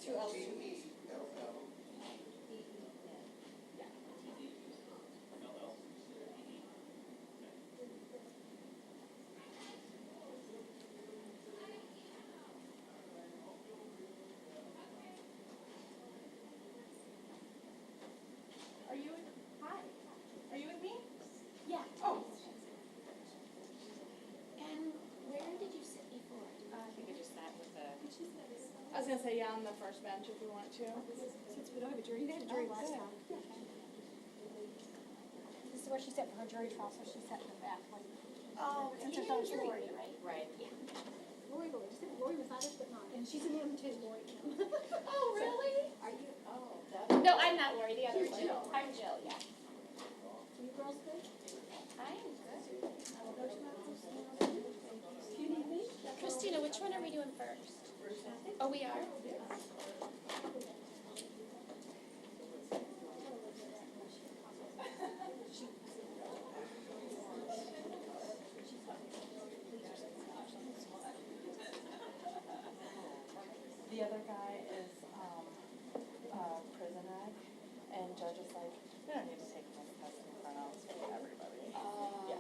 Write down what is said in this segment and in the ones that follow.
Two L's, two E's. Are you with, hi, are you with me? Yeah. Oh. And where did you sit before? I think I just sat with the. I was gonna say, yeah, on the first bench if you want to. Since we don't have a jury, you had a jury last time. This is where she sat for her jury trial, so she sat in the back. Like, Oh, Since and it's on Lori, Lori. right? Right. Yeah. Lori, just think Lori beside us, but not. And she's in him too, Lori. Oh, really? Are you? Oh, that. No, I'm not Lori, the other You're Jill. Jill. I'm Jill, yeah. You girls good? I am good. I'll go to my house now. Do you need me? Christina, which one are we doing first? Oh, we are? The other guy is prison ag, and judge is like, we don't need to take him as test in front of everybody. Yeah.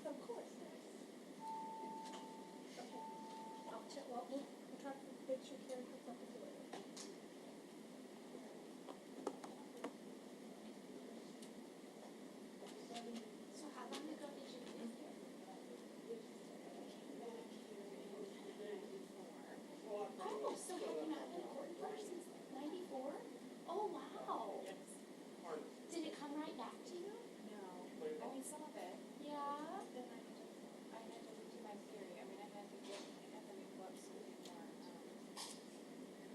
Of course. Okay. I'll check, we'll try to make sure Karen has something to it. So how long ago did you move here? Oh, so have you not been a court clerk since 94? Oh, wow. Did it come right back to you? No, I mean, some of it, Yeah. then I had to do my theory, I mean, I had to get, I had to make books so they more,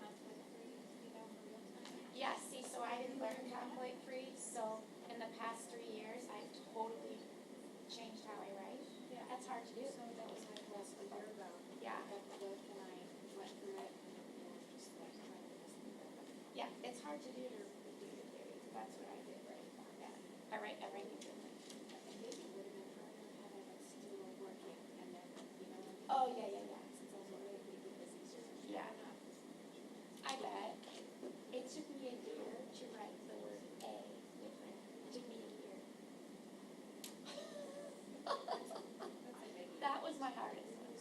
conflict free, you know, for real time. Yeah, see, so I didn't learn conflict free, so in the past 3 years, I've totally changed how I write. Yeah. That's hard to do. So that was like less than a year ago. Yeah. I got the book and I went through it and, you know, just like trying to listen to it. Yeah, it's hard to do the theory. That's what I did right now. Yeah. I write everything differently. And maybe it would have been harder had I been still working and then, you know, Oh, yeah, yeah, yeah. since I was away, maybe it was easier. Yeah. I don't know. I bet. It took me a year to write the word A different. It took me a year. That was my hardest one.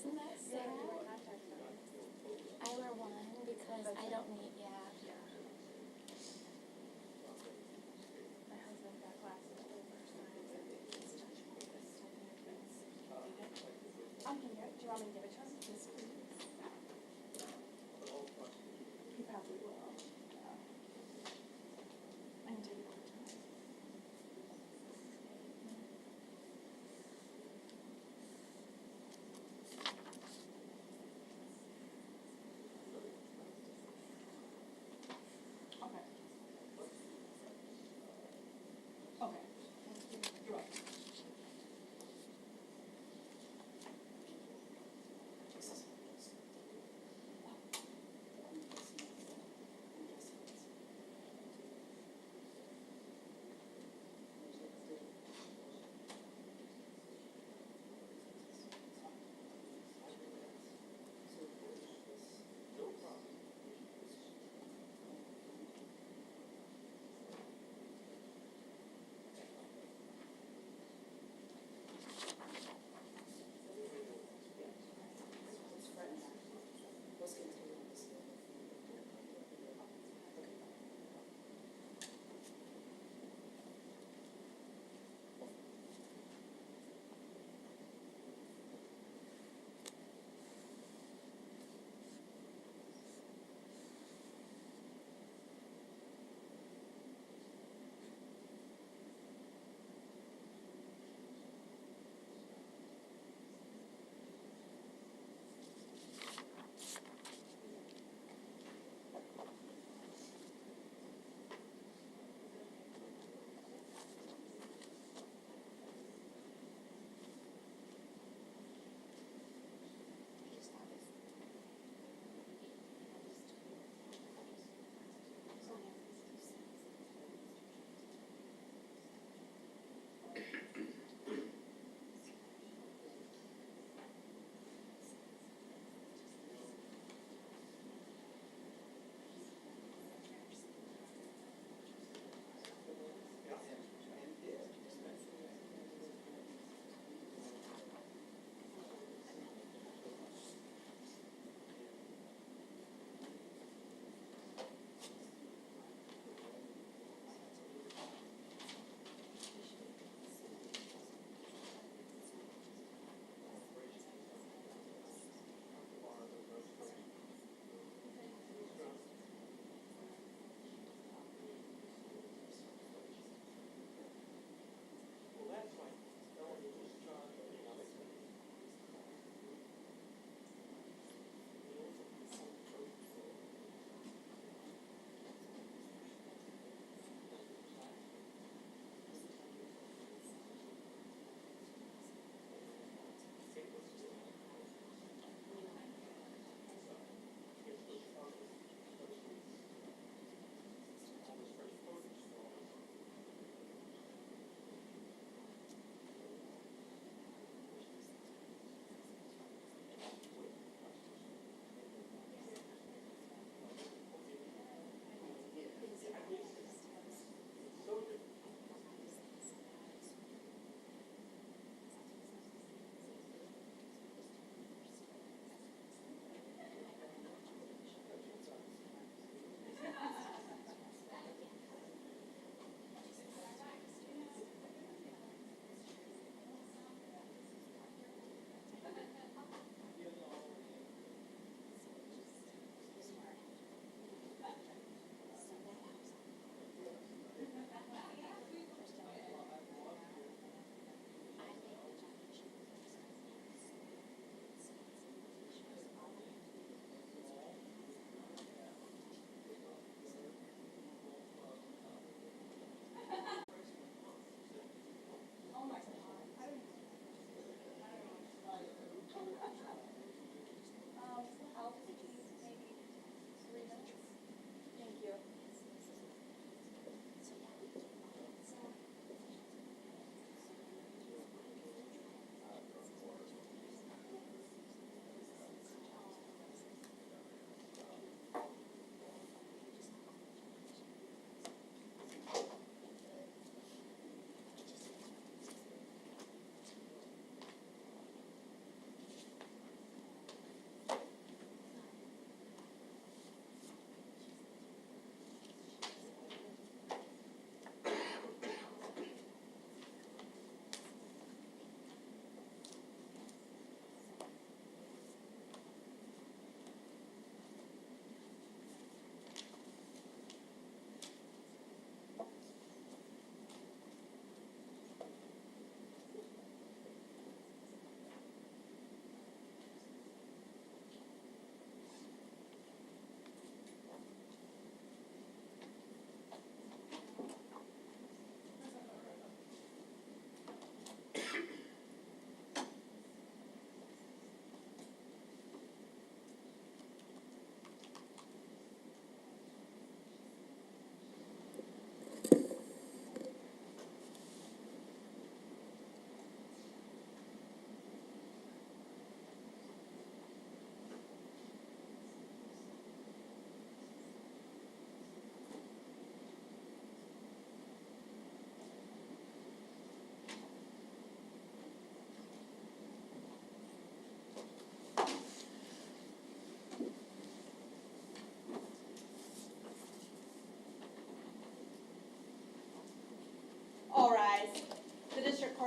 Isn't that sad? I wear one because I don't need, yeah. My husband got glasses for the first time. I can get, do you want me to give it to him? Yes, please. He probably will. I can take it over to him.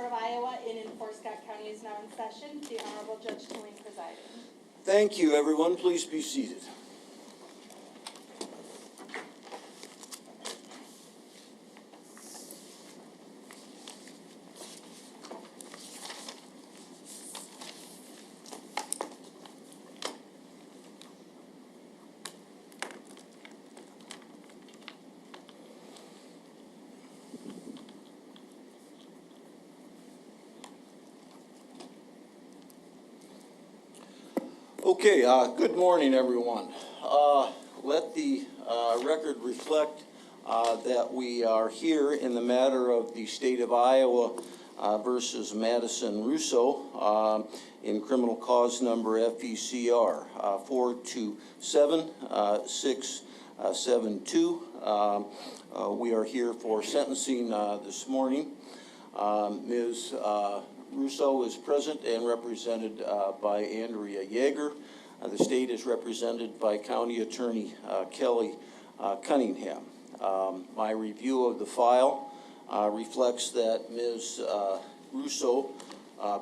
of Iowa in and for Scott County is now in session. The Honorable Judge Tilling presiding. Thank you, everyone. Please be seated. Okay, good morning, everyone. Let the record reflect that we are here in the matter of the state of Iowa versus Madison Russo in criminal cause number FECR 427-672. We are here for sentencing this morning. Ms. Russo is present and represented by Andrea Yeager. The state is represented by County Attorney Kelly Cunningham. My review of the file reflects that Ms. Russo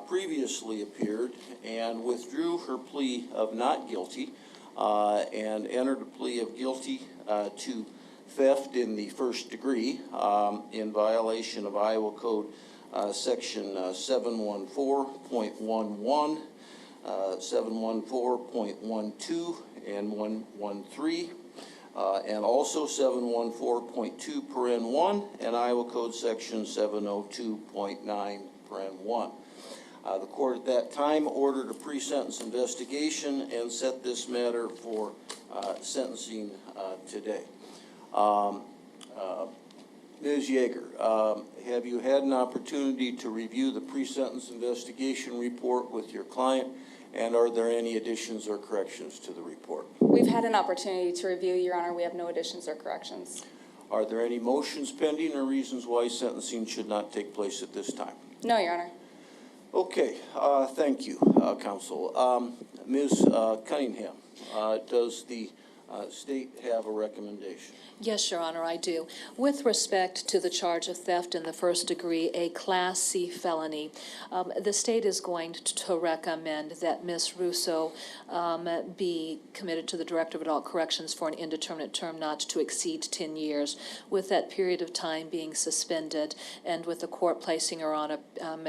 previously appeared and withdrew her plea of not guilty and entered a plea of guilty to theft in the first degree in violation of Iowa Code Section 714.11, 714.12, and 113, and also 714.2(1) and Iowa Code Section 702.9(1). The court at that time ordered a pre-sentence investigation and set this matter for sentencing today. Ms. Yeager, have you had an opportunity to review the pre-sentence investigation report with your client, and are there any additions or corrections to the report? We've had an opportunity to review, Your Honor. We have no additions or corrections. Are there any motions pending or reasons why sentencing should not take place at this time? No, Your Honor. Okay, thank you, counsel. Ms. Cunningham, does the state have a recommendation? Yes, Your Honor, I do. With respect to the charge of theft in the first degree, a Class C felony, the state is going to recommend that Ms. Russo be committed to the Director of Adult Corrections for an indeterminate term not to exceed 10 years, with that period of time being suspended and with the court placing her on a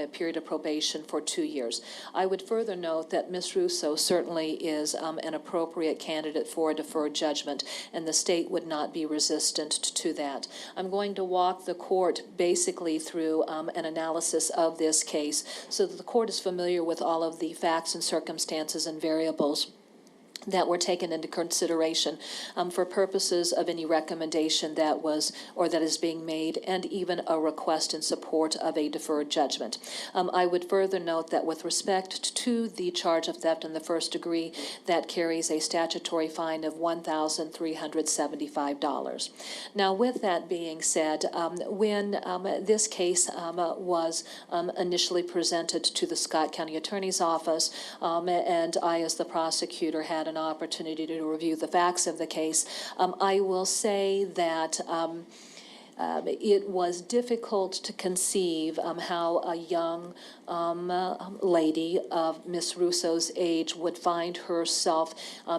period of probation for 2 years. I would further note that Ms. Russo certainly is an appropriate candidate for a deferred judgment, and the state would not be resistant to that. I'm going to walk the court basically through an analysis of this case so that the court is familiar with all of the facts and circumstances and variables that were taken into consideration for purposes of any recommendation that was or that is being made, and even a request in support of a deferred judgment. I would further note that with respect to the charge of theft in the first degree, that carries a statutory fine of $1,375. Now, with that being said, when this case was initially presented to the Scott County Attorney's Office, and I, as the prosecutor, had an opportunity to review the facts of the case, I will say that it was difficult to conceive how a young lady of Miss Russo's age would find herself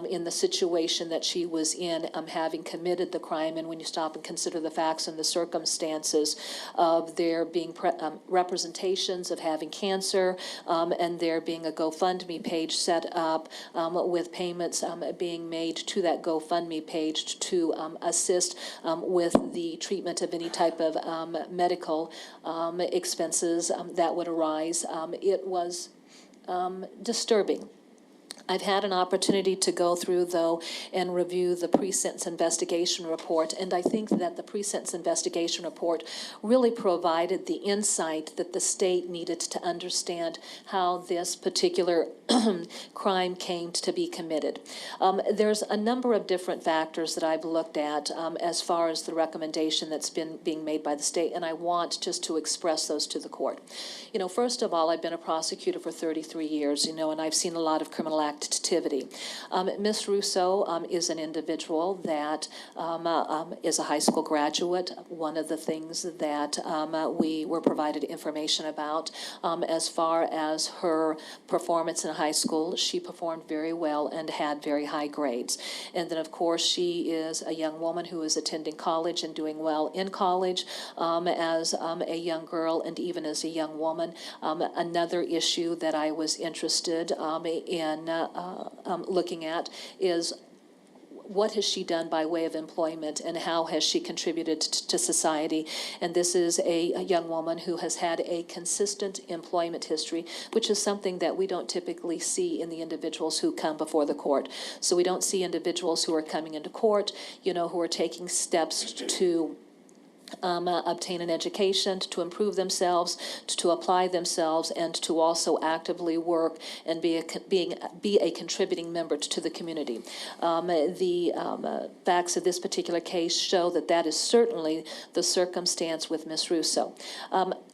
in the situation that she was in, having committed the crime. And when you stop and consider the facts and the circumstances of there being representations of having cancer, and there being a GoFundMe page set up with payments being made to that GoFundMe page to assist with the treatment of any type of medical expenses that would arise, it was disturbing. I've had an opportunity to go through, though, and review the pre-sentence investigation report, and I think that the pre-sentence investigation report really provided the insight that the state needed to understand how this particular crime came to be committed. There's a number of different factors that I've looked at as far as the recommendation that's being made by the state, and I want just to express those to the court. You know, first of all, I've been a prosecutor for 33 years, and I've seen a lot of criminal activity. Ms. Russo is an individual that is a high school graduate. One of the things that we were provided information about as far as her performance in high school, she performed very well and had very high grades. And then, of course, she is a young woman who is attending college and doing well in college as a young girl and even as a young woman. Another issue that I was interested in looking at is what has she done by way of employment and how has she contributed to society? And this is a young woman who has had a consistent employment history, which is something that we don't typically see in the individuals who come before the court. So we don't see individuals who are coming into court, who are taking steps to obtain an education, to improve themselves, to apply themselves, and to also actively work and be a contributing member to the community. The facts of this particular case show that that is certainly the circumstance with Ms. Russo.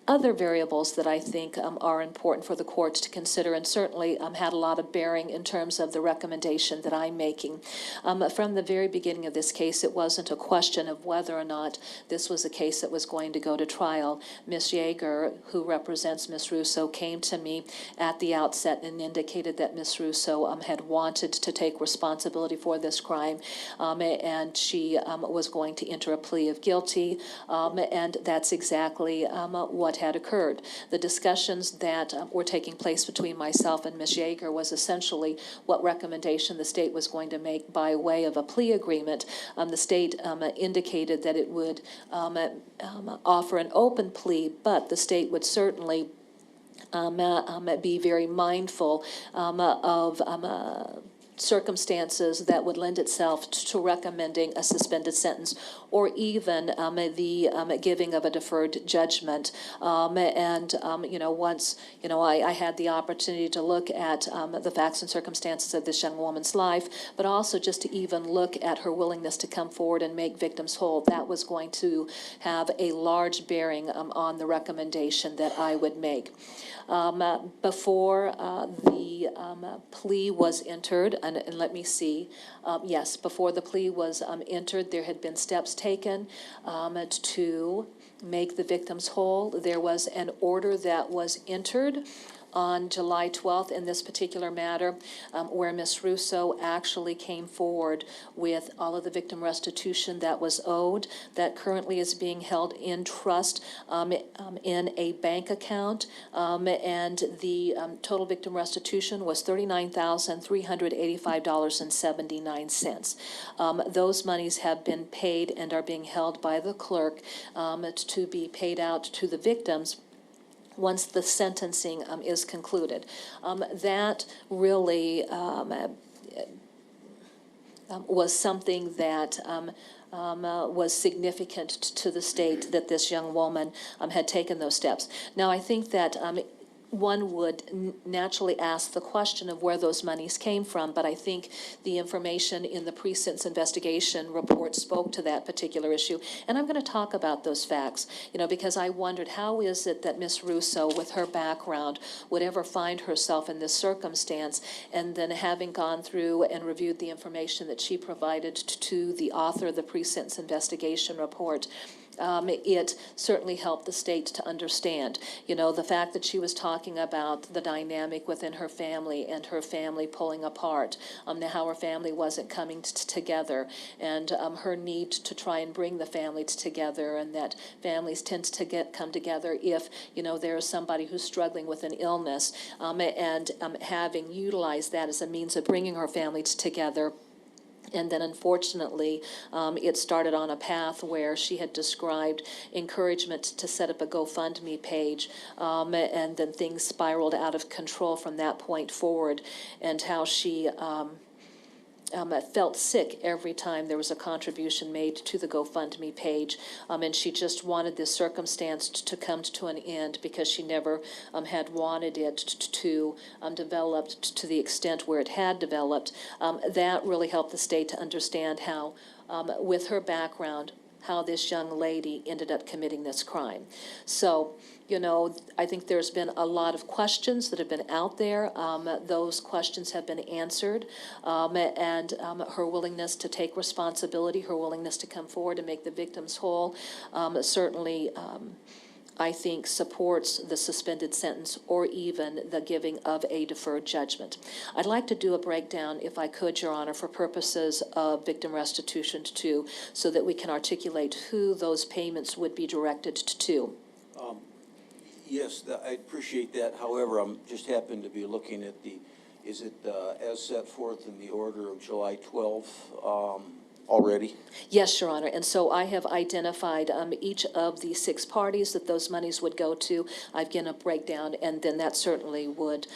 Other variables that I think are important for the court to consider and certainly had a lot of bearing in terms of the recommendation that I'm making. From the very beginning of this case, it wasn't a question of whether or not this was a case that was going to go to trial. Ms. Yeager, who represents Ms. Russo, came to me at the outset and indicated that Ms. Russo had wanted to take responsibility for this crime, and she was going to enter a plea of guilty, and that's exactly what had occurred. The discussions that were taking place between myself and Ms. Yeager was essentially what recommendation the state was going to make by way of a plea agreement. The state indicated that it would offer an open plea, but the state would certainly be very mindful of circumstances that would lend itself to recommending a suspended sentence or even the giving of a deferred judgment. Once, I had the opportunity to look at the facts and circumstances of this young woman's life, but also just to even look at her willingness to come forward and make victims whole. That was going to have a large bearing on the recommendation that I would make. Before the plea was entered, and let me see, yes, before the plea was entered, there had been steps taken to make the victims whole. There was an order that was entered on July 12th in this particular matter, where Ms. Russo actually came forward with all of the victim restitution that was owed, that currently is being held in trust in a bank account, and the total victim restitution was $39,385.79. Those monies have been paid and are being held by the clerk to be paid out to the victims once the sentencing is concluded. That really was something that was significant to the state, that this young woman had taken those steps. Now, I think that one would naturally ask the question of where those monies came from, but I think the information in the precinct's investigation report spoke to that particular issue. And I'm going to talk about those facts, because I wondered, how is it that Ms. Russo, with her background, would ever find herself in this circumstance, and then having gone through and reviewed the information that she provided to the author of the precinct's investigation report, it certainly helped the state to understand, the fact that she was talking about the dynamic within her family and her family pulling apart, how her family wasn't coming together, and her need to try and bring the families together, and that families tend to come together if, there is somebody who's struggling with an illness, and having utilized that as a means of bringing her families together. And then, unfortunately, it started on a path where she had described encouragement to set up a GoFundMe page, and then things spiraled out of control from that point forward, and how she felt sick every time there was a contribution made to the GoFundMe page, and she just wanted this circumstance to come to an end because she never had wanted it to develop to the extent where it had developed. That really helped the state to understand how, with her background, how this young lady ended up committing this crime. So, you know, I think there's been a lot of questions that have been out there. Those questions have been answered, and her willingness to take responsibility, her willingness to come forward and make the victims whole, certainly, I think, supports the suspended sentence or even the giving of a deferred judgment. I'd like to do a breakdown, if I could, Your Honor, for purposes of victim restitution too, so that we can articulate who those payments would be directed to. Yes, I appreciate that. However, I'm just happen to be looking at is it as set forth in the order of July 12th already? Yes, Your Honor, and so I have identified each of the 6 parties that those monies would go to. I've given a breakdown, and then that certainly would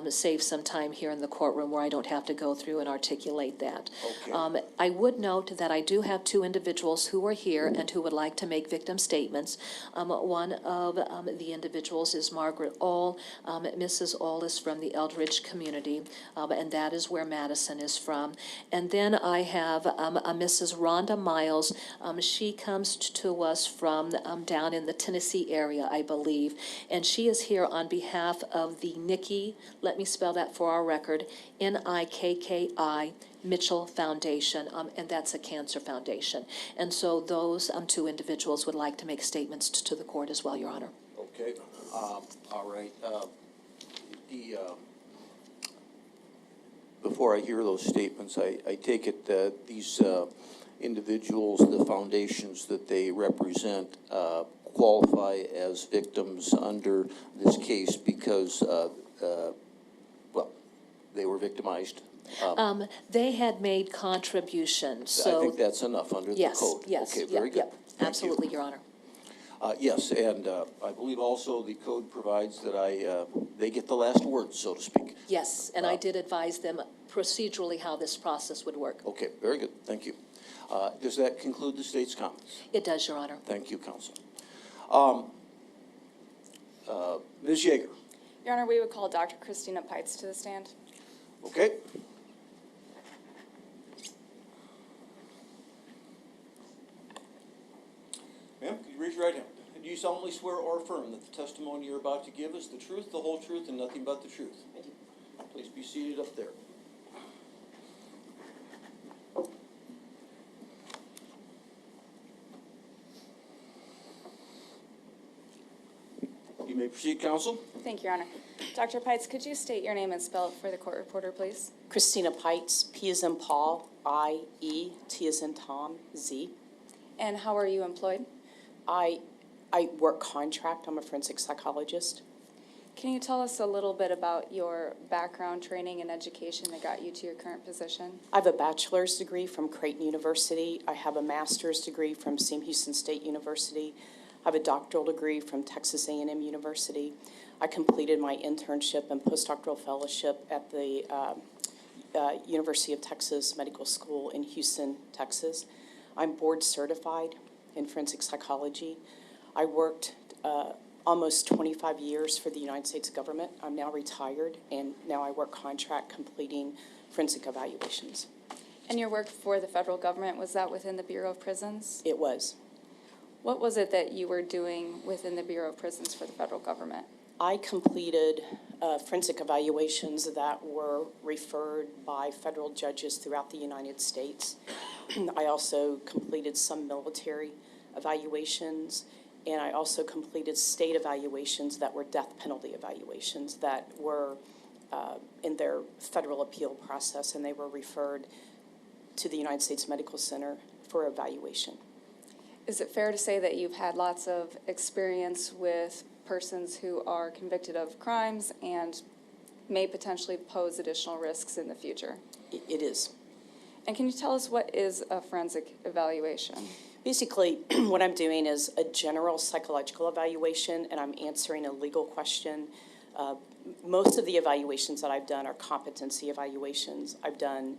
save some time here in the courtroom where I don't have to go through and articulate that. Okay. I would note that I do have 2 individuals who are here and who would like to make victim statements. One of the individuals is Margaret All. Mrs. All is from the Eldridge community, and that is where Madison is from. And then I have a Mrs. Rhonda Miles. She comes to us from down in the Tennessee area, I believe, and she is here on behalf of the Nikki, let me spell that for our record, Nikki Mitchell Foundation, and that's a cancer foundation. And so those 2 individuals would like to make statements to the court as well, Your Honor. Okay. All right. Before I hear those statements, I take it that these individuals, the foundations that they represent, qualify as victims under this case because, well, they were victimized. They had made contributions, so. I think that's enough under the code. Yes, Okay, very good. yep, Thank you. absolutely, Your Honor. Yes, and I believe also the code provides that they get the last word, so to speak. Yes, and I did advise them procedurally how this process would work. Okay, very good. Thank you. Does that conclude the state's comments? It does, Your Honor. Thank you, counsel. Ms. Yeager. Your Honor, we would call Dr. Christina Pites to the stand. Okay. Ma'am, could you raise your right hand? Do you solemnly swear or affirm that the testimony you're about to give is the truth, the whole truth, and nothing but the truth? I do. Please be seated up there. You may proceed, counsel. Thank you, Your Honor. Dr. Pites, could you state your name and spell it for the court reporter, please? Christina Pites, P as in Paul, I-E, T as in Tom, Z. And how are you employed? I work contract. I'm a forensic psychologist. Can you tell us a little bit about your background, training, and education that got you to your current position? I have a bachelor's degree from Creighton University. I have a master's degree from Sam Houston State University. I have a doctoral degree from Texas A&M University. I completed my internship and postdoctoral fellowship at the University of Texas Medical School in Houston, Texas. I'm board certified in forensic psychology. I worked almost 25 years for the United States government. I'm now retired, and now I work contract completing forensic evaluations. And your work for the federal government, was that within the Bureau of Prisons? It was. What was it that you were doing within the Bureau of Prisons for the federal government? I completed forensic evaluations that were referred by federal judges throughout the United States. I also completed some military evaluations, and I also completed state evaluations that were death penalty evaluations that were in their federal appeal process, and they were referred to the United States Medical Center for evaluation. Is it fair to say that you've had lots of experience with persons who are convicted of crimes and may potentially pose additional risks in the future? It is. And can you tell us what is a forensic evaluation? Basically, what I'm doing is a general psychological evaluation, and I'm answering a legal question. Most of the evaluations that I've done are competency evaluations. I've done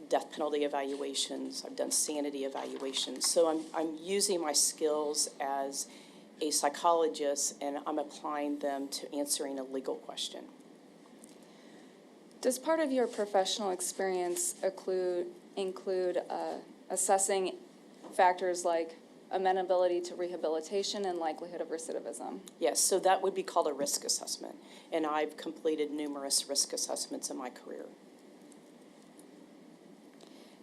death penalty evaluations. I've done sanity evaluations. So I'm using my skills as a psychologist, and I'm applying them to answering a legal question. Does part of your professional experience include assessing factors like amenability to rehabilitation and likelihood of recidivism. Yes, so that would be called a risk assessment, and I've completed numerous risk assessments in my career.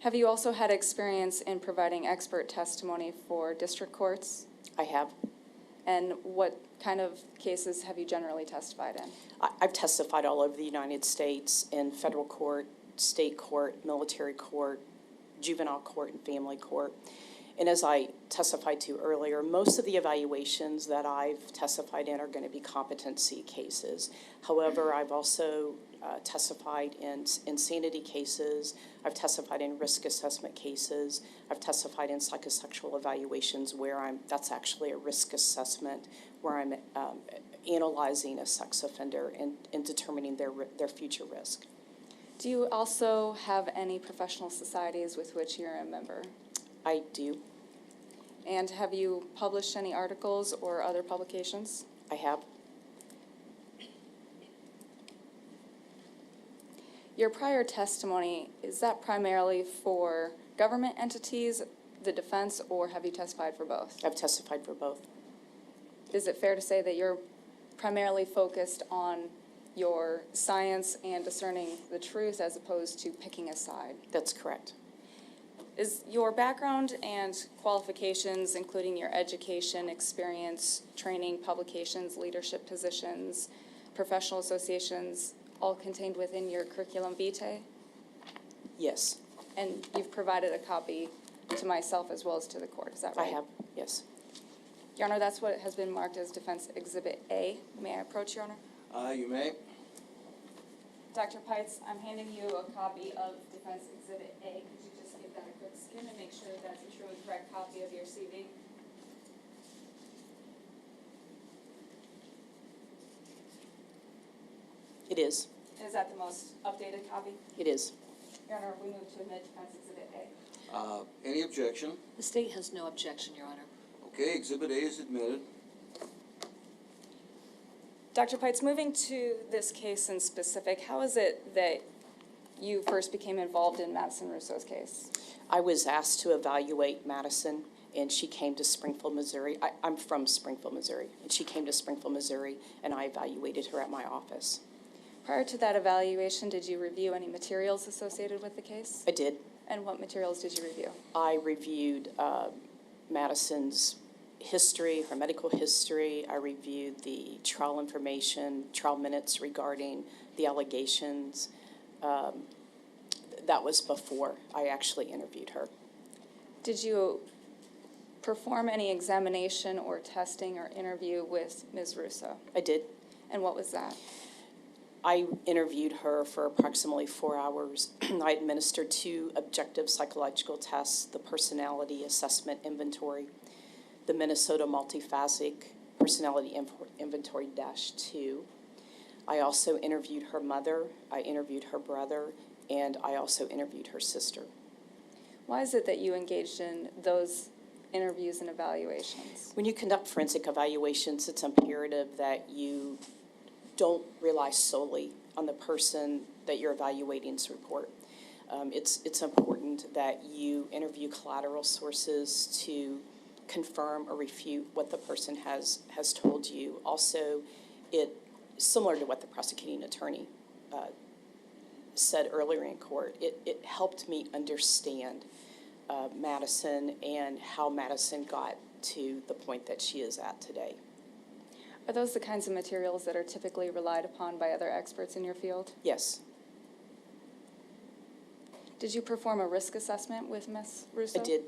Have you also had experience in providing expert testimony for district courts? I have. And what kind of cases have you generally testified in? I've testified all over the United States in federal court, state court, military court, juvenile court, and family court. And as I testified to earlier, most of the evaluations that I've testified in are going to be competency cases. However, I've also testified in insanity cases. I've testified in risk assessment cases. I've testified in psychosexual evaluations where that's actually a risk assessment where I'm analyzing a sex offender and determining their future risk. Do you also have any professional societies with which you're a member? I do. And have you published any articles or other publications? I have. Your prior testimony, is that primarily for government entities, the defense, or have you testified for both? I've testified for both. Is it fair to say that you're primarily focused on your science and discerning the truth as opposed to picking a side? That's correct. Is your background and qualifications, including your education, experience, training, publications, leadership positions, professional associations, all contained within your curriculum vitae? Yes, And you've provided a copy to myself as well as to the court, is that I right? have. Yes. Your Honor, that's what has been marked as Defense Exhibit A. May I approach, Your Honor? You may. Dr. Pites, I'm handing you a copy of Defense Exhibit A. Could you just give that a quick skim and make sure that's a true and correct copy of your CV? It is. Is that the most updated copy? It is. Your Honor, we move to admit Defense Exhibit A. Any objection? The state has no objection, Your Honor. Okay, Exhibit A is admitted. Dr. Pites, moving to this case in specific, how is it that you first became involved in Madison Russo's case? I was asked to evaluate Madison, and she came to Springfield, Missouri. I'm from Springfield, Missouri, and she came to Springfield, Missouri, and I evaluated her at my office. Prior to that evaluation, did you review any materials associated with the case? I did. And what materials did you review? I reviewed Madison's history, her medical history. I reviewed the trial information, trial minutes regarding the allegations. That was before I actually interviewed her. Did you perform any examination or testing or interview with Ms. Russo? I did. And what was that? I interviewed her for approximately 4 hours. I administered 2 objective psychological tests, the personality assessment inventory, the Minnesota multiphasic personality inventory -2. I also interviewed her mother, I interviewed her brother, and I also interviewed her sister. Why is it that you engaged in those interviews and evaluations? When you conduct forensic evaluations, it's imperative that you don't rely solely on the person that you're evaluating's report. It's important that you interview collateral sources to confirm or refute what the person has told you. Also, similar to what the prosecuting attorney said earlier in court, it helped me understand Madison and how Madison got to the point that she is at today. Are those the kinds of materials that are typically relied upon by other experts in your field? Yes, Did you perform a risk assessment with Ms. Russo? I did.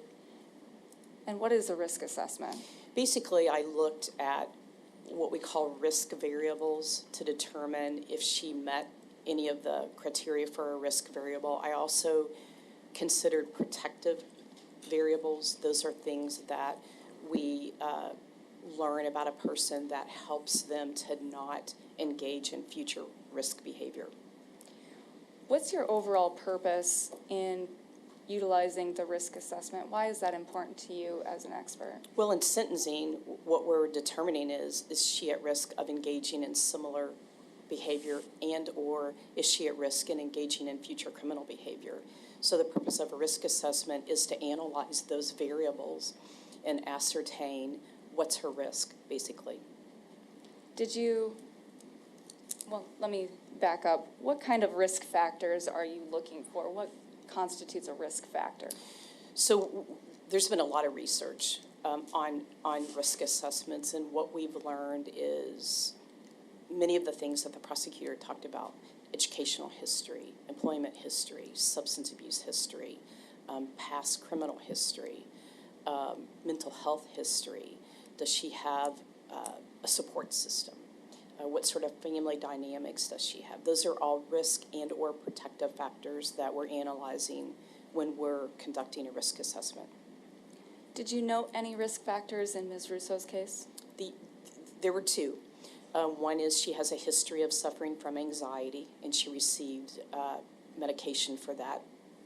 And what is a risk assessment? Basically, I looked at what we call risk variables to determine if she met any of the criteria for a risk variable. I also considered protective variables. Those are things that we learn about a person that helps them to not engage in future risk behavior. What's your overall purpose in utilizing the risk assessment? Why is that important to you as an expert? Well, in sentencing, what we're determining is she at risk of engaging in similar behavior and or is she at risk in engaging in future criminal behavior? So the purpose of a risk assessment is to analyze those variables and ascertain what's her risk, basically. Well, let me back up. What kind of risk factors are you looking for? What constitutes a risk factor? So there's been a lot of research on risk assessments, and what we've learned is many of the things that the prosecutor talked about: educational history, employment history, substance abuse history, past criminal history, mental health history. Does she have a support system? What sort of family dynamics does she have? Those are all risk and or protective factors that we're analyzing when we're conducting a risk assessment. Did you note any risk factors in Ms. Russo's case? There were two. One is she has a history of suffering from anxiety, and she received medication for that.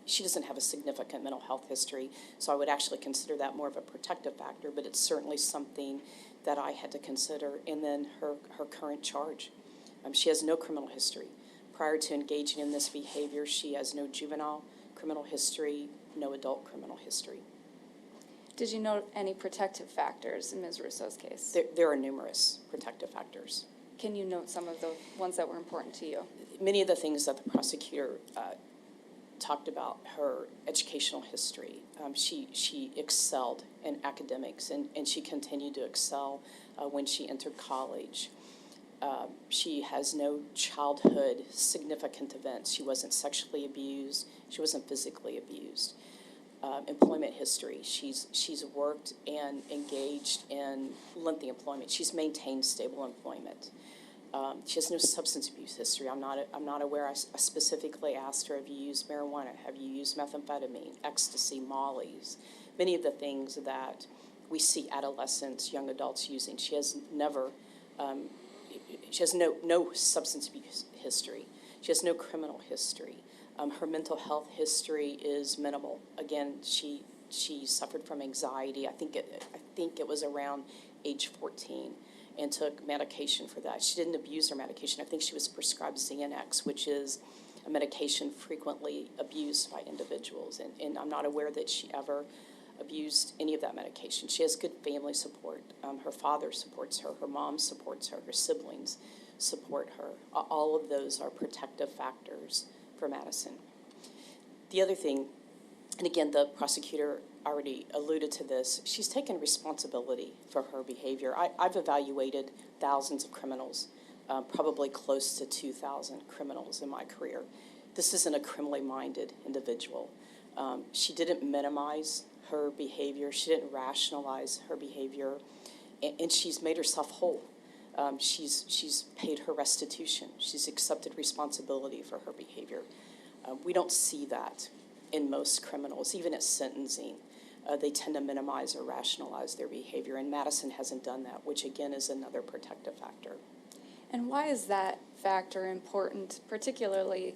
She doesn't have a significant mental health history, so I would actually consider that more of a protective factor, but it's certainly something that I had to consider. And then her current charge. She has no criminal history. Prior to engaging in this behavior, she has no juvenile criminal history, no adult criminal history. Did you note any protective factors in Ms. Russo's case? There are numerous protective factors. Can you note some of the ones that were important to you? Many of the things that the prosecutor talked about: her educational history. She excelled in academics, and she continued to excel when she entered college. She has no childhood significant events. She wasn't sexually abused. She wasn't physically abused. Employment history. She's worked and engaged in lengthy employment. She's maintained stable employment. She has no substance abuse history. I'm not aware. I specifically asked her, have you used marijuana? Have you used methamphetamine, ecstasy, mollies? Many of the things that we see adolescents, young adults using. She has never, she has no substance abuse history. She has no criminal history. Her mental health history is minimal. Again, she suffered from anxiety. I think it was around age 14. And took medication for that. She didn't abuse her medication. I think she was prescribed Xanax, which is a medication frequently abused by individuals. And I'm not aware that she ever abused any of that medication. She has good family support. Her father supports her. Her mom supports her. Her siblings support her. All of those are protective factors for Madison. The other thing, and again, the prosecutor already alluded to this, she's taken responsibility for her behavior. I've evaluated thousands of criminals, probably close to 2,000 criminals in my career. This isn't a criminally minded individual. She didn't minimize her behavior. She didn't rationalize her behavior, and she's made herself whole. She's paid her restitution. She's accepted responsibility for her behavior. We don't see that in most criminals, even at sentencing. They tend to minimize or rationalize their behavior, and Madison hasn't done that, which again is another protective factor. And why is that factor important, particularly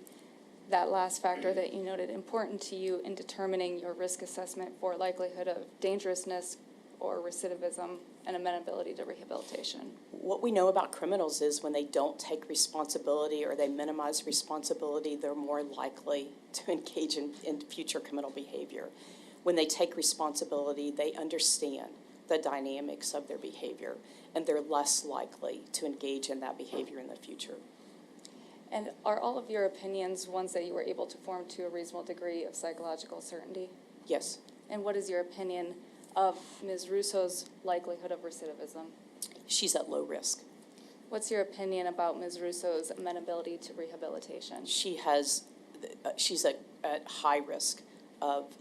that last factor that you noted, important to you in determining your risk assessment for likelihood of dangerousness or recidivism and amenability to rehabilitation? What we know about criminals is when they don't take responsibility or they minimize responsibility, they're more likely to engage in future criminal behavior. When they take responsibility, they understand the dynamics of their behavior, and they're less likely to engage in that behavior in the future. And are all of your opinions ones that you were able to form to a reasonable degree of psychological certainty? Yes. And what is your opinion of Ms. Russo's likelihood of recidivism? She's at low risk. What's your opinion about Ms. Russo's amenability to rehabilitation? She's at high risk of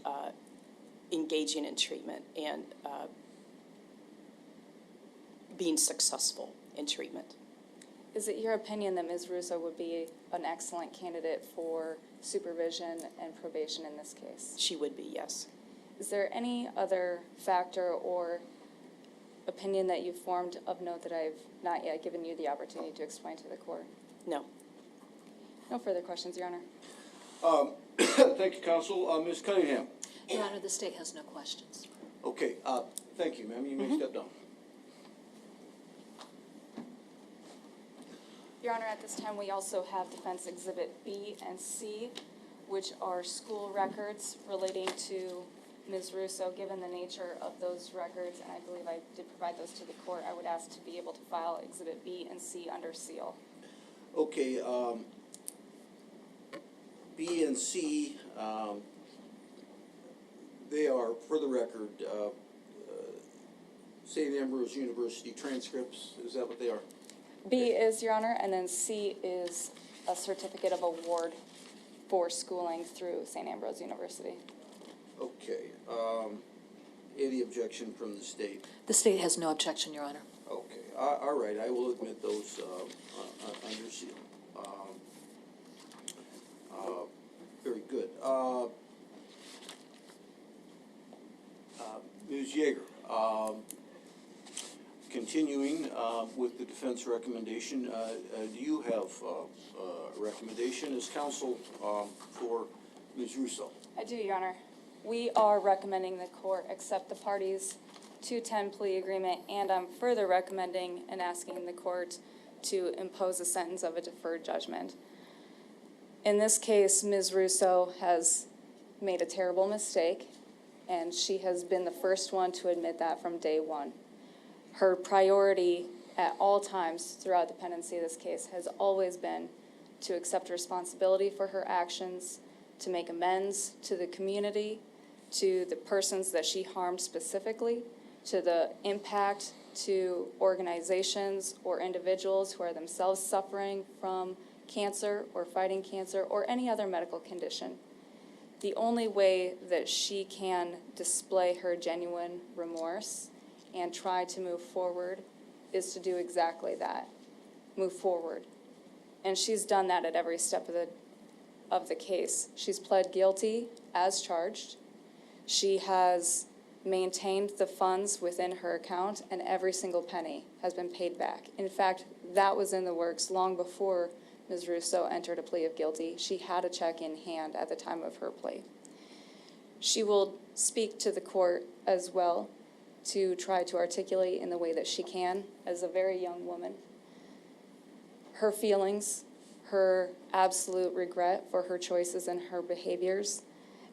engaging in treatment and being successful in treatment. Is it your opinion that Ms. Russo would be an excellent candidate for supervision and probation in this case? She would be, yes. Is there any other factor or opinion that you've formed of note that I've not yet given you the opportunity to explain to the court? No. No further questions, Your Honor. Thank you, counsel. Ms. Cunningham. Your Honor, the state has no questions. Okay, thank you, ma'am. You may step down. Your Honor, at this time, we also have Defense Exhibit B and C. which are school records relating to Ms. Russo. Given the nature of those records, and I believe I did provide those to the court, I would ask to be able to file Exhibit B and C under seal. Okay, B and C, they are, for the record, St. Ambrose University transcripts, is that what they are? B is, Your Honor, and then C is a certificate of award for schooling through St. Ambrose University. Okay, any objection from the state? The state has no objection, Your Honor. Okay, all right, I will admit those under seal. Very good. Ms. Yeager, continuing with the defense recommendation, do you have a recommendation as counsel for Ms. Russo? I do, Your Honor. We are recommending the court accept the parties' 210 plea agreement, and I'm further recommending and asking the court to impose a sentence of a deferred judgment. In this case, Ms. Russo has made a terrible mistake, and she has been the first one to admit that from day one. Her priority at all times throughout the pendency of this case has always been to accept responsibility for her actions, to make amends to the community, to the persons that she harmed specifically, to the impact to organizations or individuals who are themselves suffering from cancer or fighting cancer or any other medical condition. The only way that she can display her genuine remorse and try to move forward is to do exactly that, move forward. And she's done that at every step of the case. She's pled guilty as charged. She has maintained the funds within her account, and every single penny has been paid back. In fact, that was in the works long before Ms. Russo entered a plea of guilty. She had a check in hand at the time of her plea. She will speak to the court as well to try to articulate in the way that she can as a very young woman her feelings, her absolute regret for her choices and her behaviors,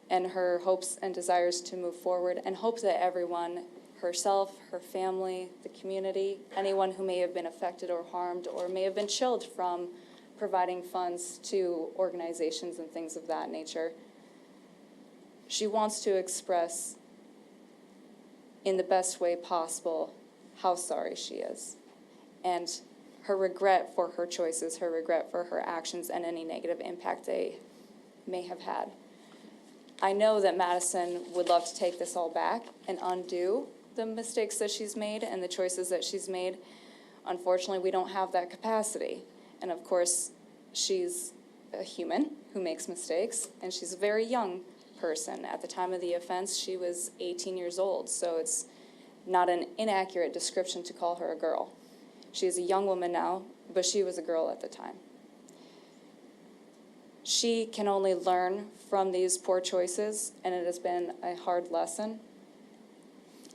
and her hopes and desires to move forward, and hope that everyone, herself, her family, the community, anyone who may have been affected or harmed or may have been chilled from providing funds to organizations and things of that nature. She wants to express in the best way possible how sorry she is, and her regret for her choices, her regret for her actions, and any negative impact they may have had. I know that Madison would love to take this all back and undo the mistakes that she's made and the choices that she's made. Unfortunately, we don't have that capacity. And of course, she's a human who makes mistakes, and she's a very young person. At the time of the offense, she was 18 years old, so it's not an inaccurate description to call her a girl. She is a young woman now, but she was a girl at the time. She can only learn from these poor choices, and it has been a hard lesson.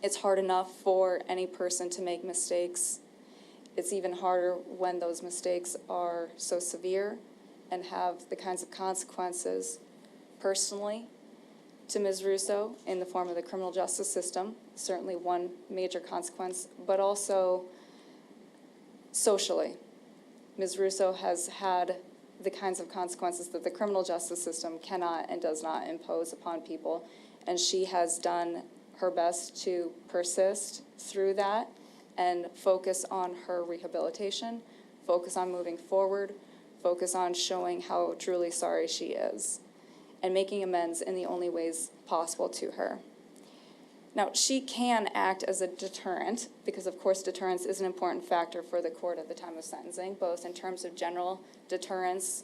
It's hard enough for any person to make mistakes. It's even harder when those mistakes are so severe and have the kinds of consequences personally to Ms. Russo in the form of the criminal justice system, certainly one major consequence, but also socially. Ms. Russo has had the kinds of consequences that the criminal justice system cannot and does not impose upon people, and she has done her best to persist through that and focus on her rehabilitation, focus on moving forward, focus on showing how truly sorry she is, and making amends in the only ways possible to her. Now, she can act as a deterrent, because of course deterrence is an important factor for the court at the time of sentencing, both in terms of general deterrence,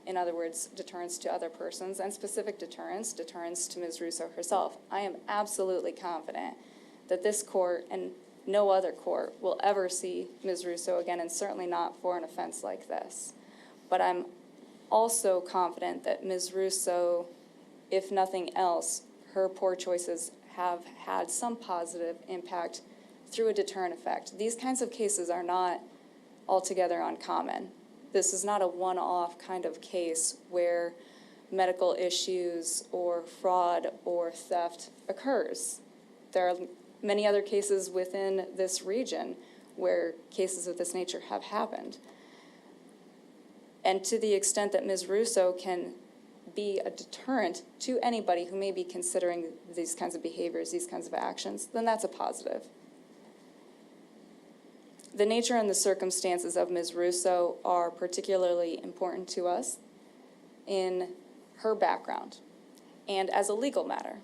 in other words, deterrence to other persons, and specific deterrence, deterrence to Ms. Russo herself. I am absolutely confident that this court and no other court will ever see Ms. Russo again, and certainly not for an offense like this. But I'm also confident that Ms. Russo, if nothing else, her poor choices have had some positive impact through a deterrent effect. These kinds of cases are not altogether uncommon. This is not a one-off kind of case where medical issues or fraud or theft occurs. There are many other cases within this region where cases of this nature have happened. And to the extent that Ms. Russo can be a deterrent to anybody who may be considering these kinds of behaviors, these kinds of actions, then that's a positive. The nature and the circumstances of Ms. Russo are particularly important to us in her background and as a legal matter.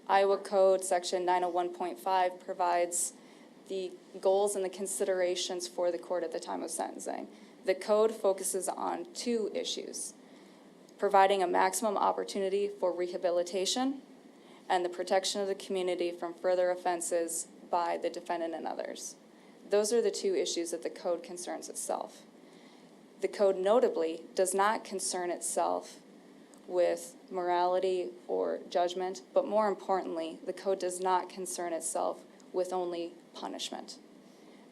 Iowa Code Section 901.5 provides the goals and the considerations for the court at the time of sentencing. The code focuses on two issues: providing a maximum opportunity for rehabilitation and the protection of the community from further offenses by the defendant and others. Those are the two issues that the code concerns itself. The code notably does not concern itself with morality or judgment, but more importantly, the code does not concern itself with only punishment.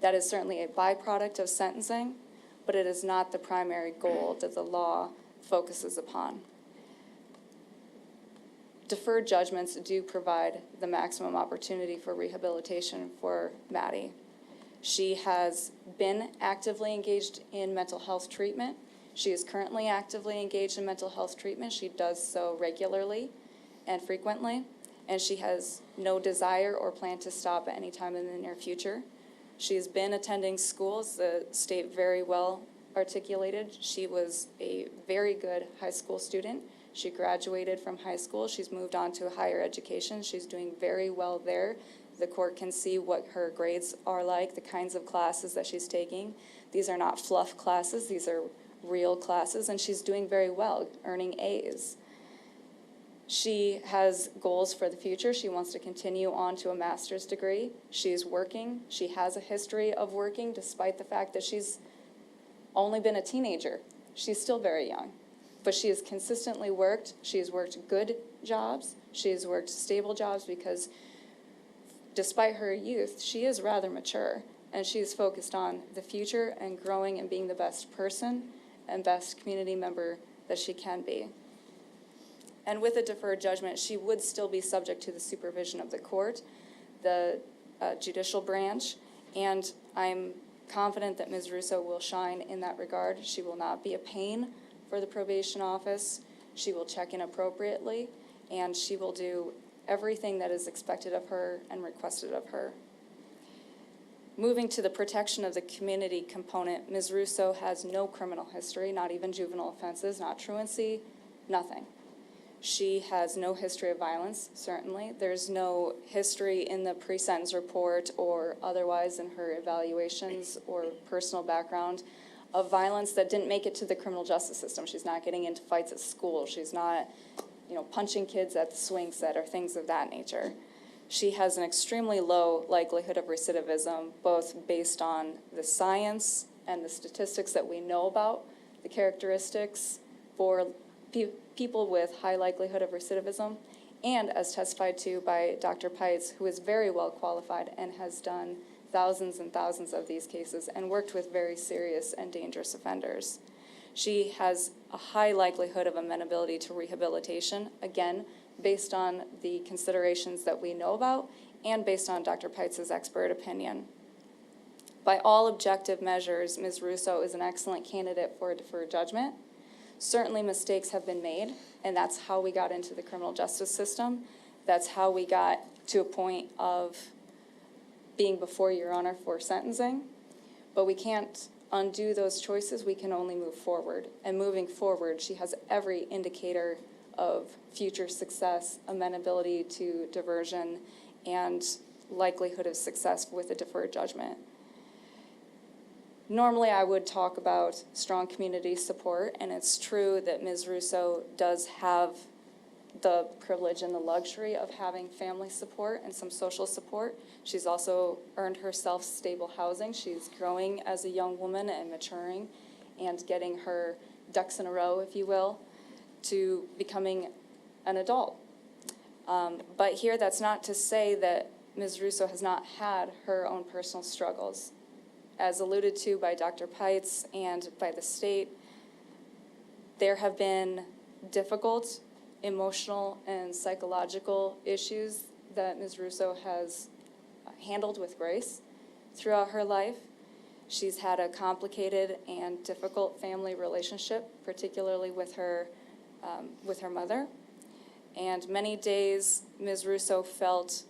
That is certainly a byproduct of sentencing, but it is not the primary goal that the law focuses upon. Deferred judgments do provide the maximum opportunity for rehabilitation for Maddie. She has been actively engaged in mental health treatment. She is currently actively engaged in mental health treatment. She does so regularly and frequently, and she has no desire or plan to stop at any time in the near future. She has been attending schools, the state very well articulated. She was a very good high school student. She graduated from high school. She's moved on to higher education. She's doing very well there. The court can see what her grades are like, the kinds of classes that she's taking. These are not fluff classes. These are real classes, and she's doing very well, earning A's. She has goals for the future. She wants to continue on to a master's degree. She's working. She has a history of working, despite the fact that she's only been a teenager. She's still very young, but she has consistently worked. She has worked good jobs. She has worked stable jobs because despite her youth, she is rather mature, and she is focused on the future and growing and being the best person and best community member that she can be. And with a deferred judgment, she would still be subject to the supervision of the court, the judicial branch, and I'm confident that Ms. Russo will shine in that regard. She will not be a pain for the probation office. She will check in appropriately, and she will do everything that is expected of her and requested of her. Moving to the protection of the community component, Ms. Russo has no criminal history, not even juvenile offenses, not truancy, nothing. She has no history of violence, certainly. There's no history in the pre-sentence report or otherwise in her evaluations or personal background of violence that didn't make it to the criminal justice system. She's not getting into fights at school. She's not, punching kids at the swing set or things of that nature. She has an extremely low likelihood of recidivism, both based on the science and the statistics that we know about, the characteristics for people with high likelihood of recidivism, and as testified to by Dr. Peitz, who is very well qualified and has done thousands and thousands of these cases and worked with very serious and dangerous offenders. She has a high likelihood of amenability to rehabilitation, again, based on the considerations that we know about and based on Dr. Peitz's expert opinion. By all objective measures, Ms. Russo is an excellent candidate for a deferred judgment. Certainly mistakes have been made, and that's how we got into the criminal justice system. That's how we got to a point of being before Your Honor for sentencing. But we can't undo those choices. We can only move forward. And moving forward, she has every indicator of future success, amenability to diversion, and likelihood of success with a deferred judgment. Normally, I would talk about strong community support, and it's true that Ms. Russo does have the privilege and the luxury of having family support and some social support. She's also earned herself stable housing. She's growing as a young woman and maturing and getting her ducks in a row, if you will, to becoming an adult. But here, that's not to say that Ms. Russo has not had her own personal struggles. As alluded to by Dr. Peitz and by the state, there have been difficult emotional and psychological issues that Ms. Russo has handled with grace throughout her life. She's had a complicated and difficult family relationship, particularly with her mother. And many days, Ms. Russo felt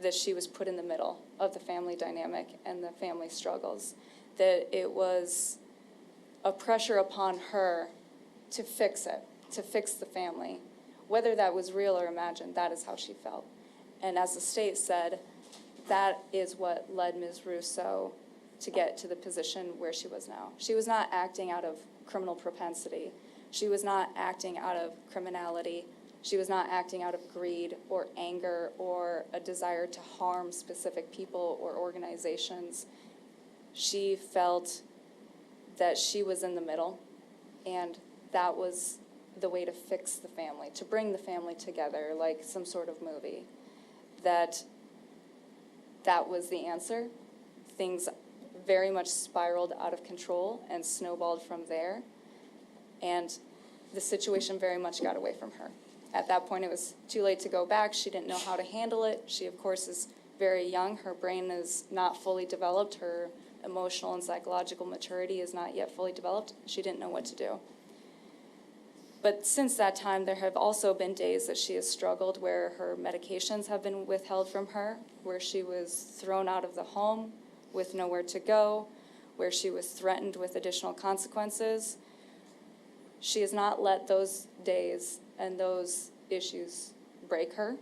that she was put in the middle of the family dynamic and the family struggles, that it was a pressure upon her to fix it, to fix the family. Whether that was real or imagined, that is how she felt. And as the state said, that is what led Ms. Russo to get to the position where she was now. She was not acting out of criminal propensity. She was not acting out of criminality. She was not acting out of greed or anger or a desire to harm specific people or organizations. She felt that she was in the middle, and that was the way to fix the family, to bring the family together like some sort of movie. That was the answer. Things very much spiraled out of control and snowballed from there, and the situation very much got away from her. At that point, it was too late to go back. She didn't know how to handle it. She, of course, is very young. Her brain is not fully developed. Her emotional and psychological maturity is not yet fully developed. She didn't know what to do. But since that time, there have also been days that she has struggled where her medications have been withheld from her, where she was thrown out of the home with nowhere to go, where she was threatened with additional consequences. She has not let those days and those issues break her.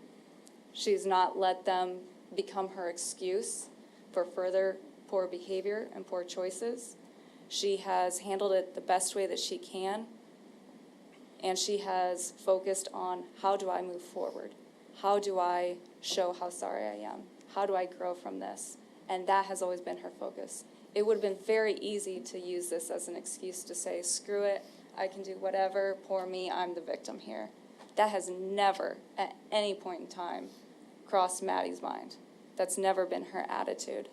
She's not let them become her excuse for further poor behavior and poor choices. She has handled it the best way that she can, and she has focused on, how do I move forward? How do I show how sorry I am? How do I grow from this? And that has always been her focus. It would have been very easy to use this as an excuse to say, screw it, I can do whatever, poor me, I'm the victim here. That has never, at any point in time, crossed Maddie's mind. That's never been her attitude.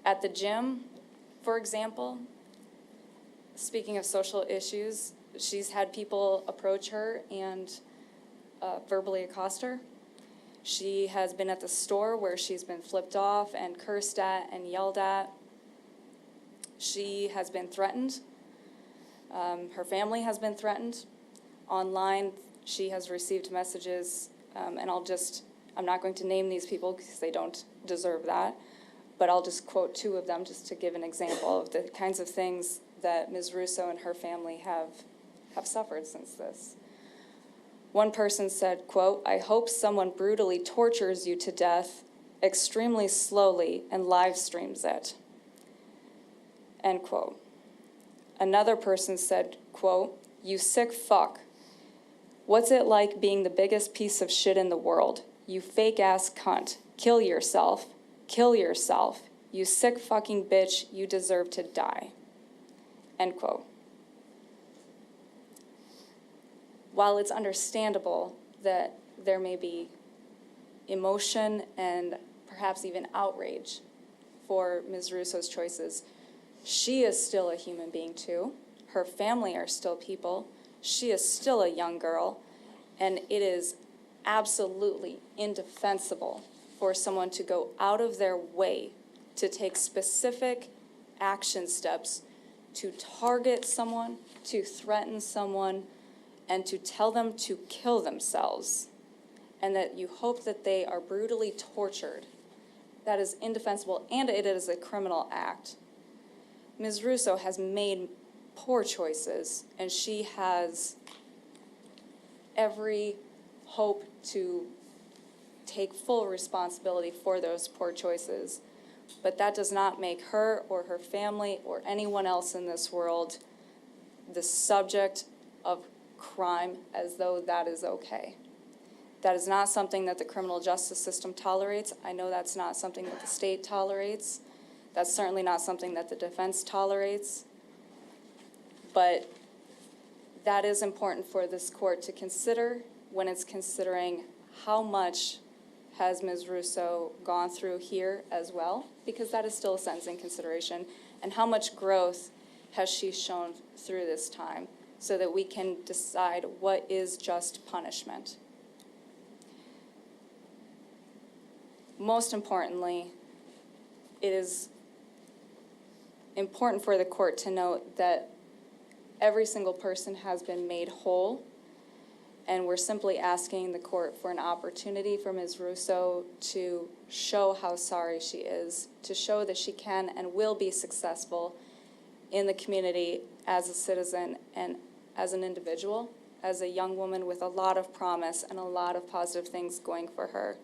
At the gym, for example, speaking of social issues, she's had people approach her and verbally accost her. She has been at the store where she's been flipped off and cursed at and yelled at. She has been threatened. Her family has been threatened. Online, she has received messages, and I'm not going to name these people because they don't deserve that, but I'll just quote two of them just to give an example of the kinds of things that Ms. Russo and her family have suffered since this. One person said, quote, "I hope someone brutally tortures you to death extremely slowly and live streams it." End quote. Another person said, quote, "You sick fuck. What's it like being the biggest piece of shit in the world? You fake ass cunt. Kill yourself. Kill yourself. You sick fucking bitch. You deserve to die." End quote. While it's understandable that there may be emotion and perhaps even outrage for Ms. Russo's choices, she is still a human being too. Her family are still people. She is still a young girl, and it is absolutely indefensible for someone to go out of their way to take specific action steps to target someone, to threaten someone, and to tell them to kill themselves, and that you hope that they are brutally tortured. That is indefensible, and it is a criminal act. Ms. Russo has made poor choices, and she has every hope to take full responsibility for those poor choices. But that does not make her or her family or anyone else in this world the subject of crime as though that is okay. That is not something that the criminal justice system tolerates. I know that's not something that the state tolerates. That's certainly not something that the defense tolerates. But that is important for this court to consider when it's considering how much has Ms. Russo gone through here as well, because that is still a sentencing consideration, and how much growth has she shown through this time. so that we can decide what is just punishment. Most importantly, it is important for the court to note that every single person has been made whole, and we're simply asking the court for an opportunity for Ms. Russo to show how sorry she is, to show that she can and will be successful in the community as a citizen and as an individual, as a young woman with a lot of promise and a lot of positive things going for her.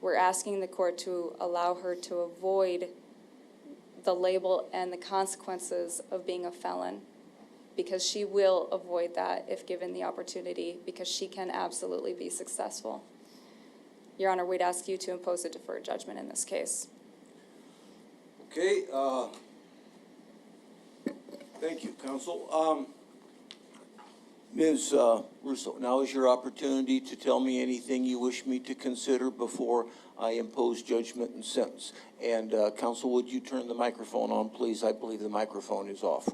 We're asking the court to allow her to avoid the label and the consequences of being a felon, because she will avoid that if given the opportunity, because she can absolutely be successful. Your Honor, we'd ask you to impose a deferred judgment in this case. Okay, thank you, counsel. Ms. Russo, now is your opportunity to tell me anything you wish me to consider before I impose judgment and sentence. And counsel, would you turn the microphone on, please? I believe the microphone is off.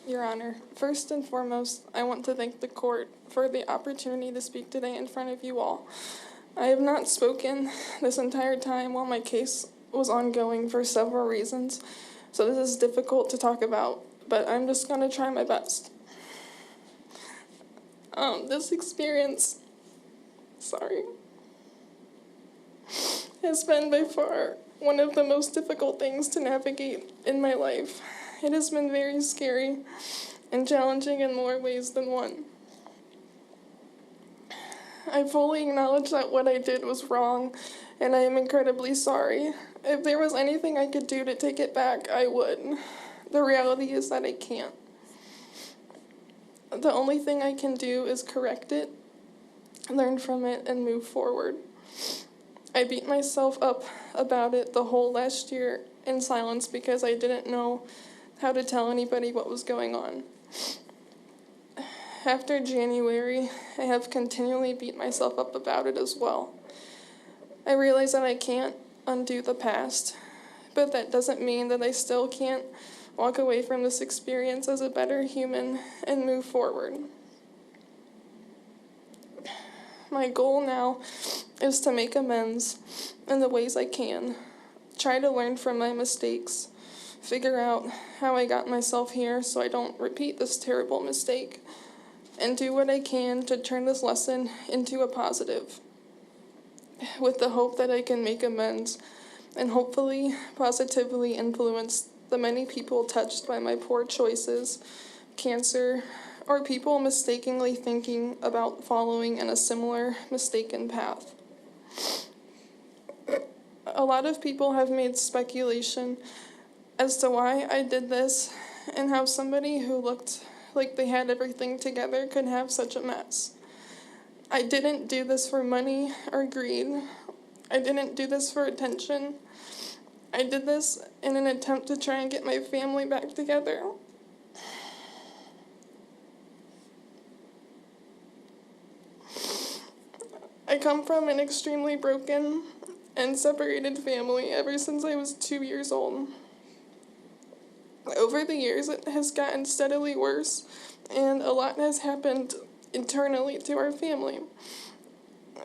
Your Honor, first and foremost, I want to thank the court for the opportunity to speak today in front of you all. I have not spoken this entire time while my case was ongoing for several reasons, so this is difficult to talk about, but I'm just going to try my best. This experience, has been by far one of the most difficult things to navigate in my life. It has been very scary and challenging in more ways than one. I fully acknowledge that what I did was wrong, and I am incredibly sorry. If there was anything I could do to take it back, I would. The reality is that I can't. The only thing I can do is correct it, learn from it, and move forward. I beat myself up about it the whole last year in silence because I didn't know how to tell anybody what was going on. After January, I have continually beat myself up about it as well. I realize that I can't undo the past, but that doesn't mean that I still can't walk away from this experience as a better human and move forward. My goal now is to make amends in the ways I can, try to learn from my mistakes, figure out how I got myself here so I don't repeat this terrible mistake, and do what I can to turn this lesson into a positive, with the hope that I can make amends and hopefully positively influence the many people touched by my poor choices, cancer, or people mistakenly thinking about following in a similar mistaken path. A lot of people have made speculation as to why I did this and how somebody who looked like they had everything together could have such a mess. I didn't do this for money or greed. I didn't do this for attention. I did this in an attempt to try and get my family back together. I come from an extremely broken and separated family ever since I was 2 years old. Over the years, it has gotten steadily worse, and a lot has happened internally to our family.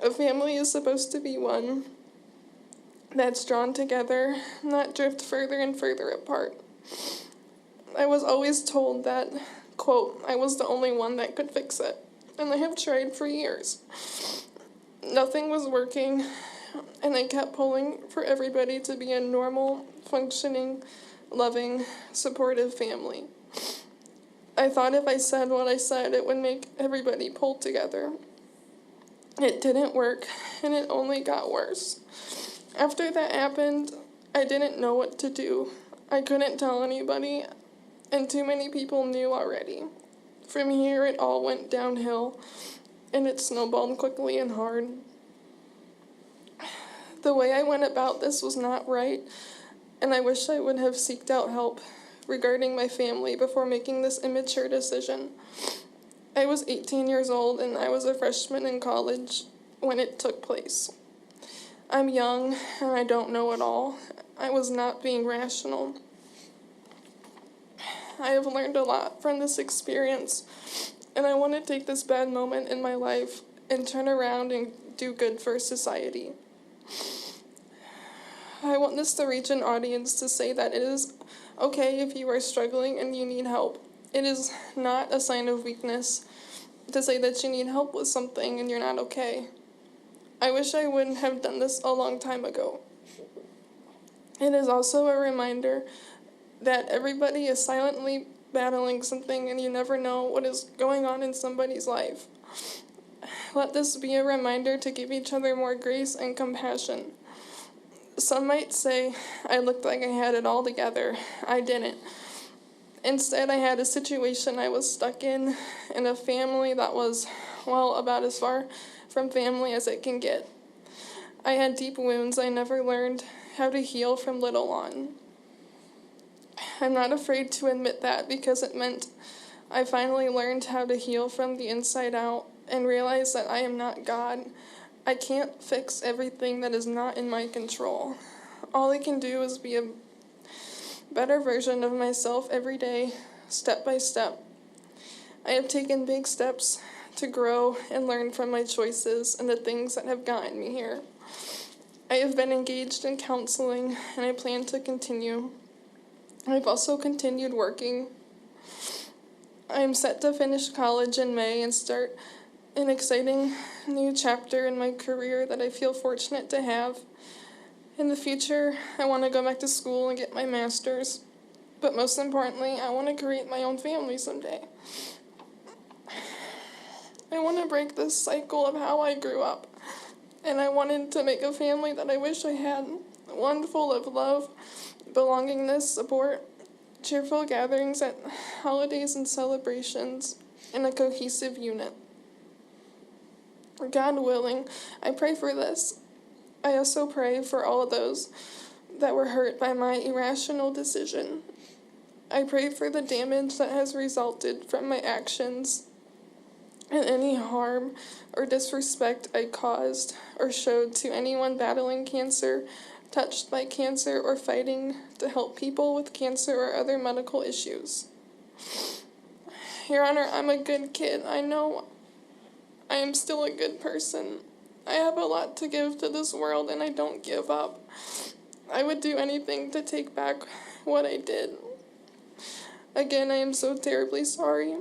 A family is supposed to be one that's drawn together, not drift further and further apart. I was always told that, quote, I was the only one that could fix it, and I have tried for years. Nothing was working, and I kept pulling for everybody to be a normal, functioning, loving, supportive family. I thought if I said what I said, it would make everybody pull together. It didn't work, and it only got worse. After that happened, I didn't know what to do. I couldn't tell anybody, and too many people knew already. From here, it all went downhill, and it snowballed quickly and hard. The way I went about this was not right, and I wish I would have sought out help regarding my family before making this immature decision. I was 18 years old and I was a freshman in college when it took place. I'm young and I don't know it all. I was not being rational. I have learned a lot from this experience, and I want to take this bad moment in my life and turn around and do good for society. I want this to reach an audience to say that it is okay if you are struggling and you need help. It is not a sign of weakness to say that you need help with something and you're not okay. I wish I wouldn't have done this a long time ago. It is also a reminder that everybody is silently battling something and you never know what is going on in somebody's life. Let this be a reminder to give each other more grace and compassion. Some might say I looked like I had it all together. I didn't. Instead, I had a situation I was stuck in a family that was, well, about as far from family as it can get. I had deep wounds I never learned how to heal from little on. I'm not afraid to admit that because it meant I finally learned how to heal from the inside out and realize that I am not God. I can't fix everything that is not in my control. All I can do is be a better version of myself every day, step by step. I have taken big steps to grow and learn from my choices and the things that have gotten me here. I have been engaged in counseling, and I plan to continue. I've also continued working. I am set to finish college in May and start an exciting new chapter in my career that I feel fortunate to have. In the future, I want to go back to school and get my master's. But most importantly, I want to create my own family someday. I want to break this cycle of how I grew up. And I wanted to make a family that I wish I had. One full of love, belongingness, support, cheerful gatherings at holidays and celebrations, and a cohesive unit. God willing, I pray for this. I also pray for all those that were hurt by my irrational decision. I pray for the damage that has resulted from my actions and any harm or disrespect I caused or showed to anyone battling cancer, touched by cancer, or fighting to help people with cancer or other medical issues. Your Honor, I'm a good kid. I know I am still a good person. I have a lot to give to this world, and I don't give up. I would do anything to take back what I did. Again, I am so terribly sorry.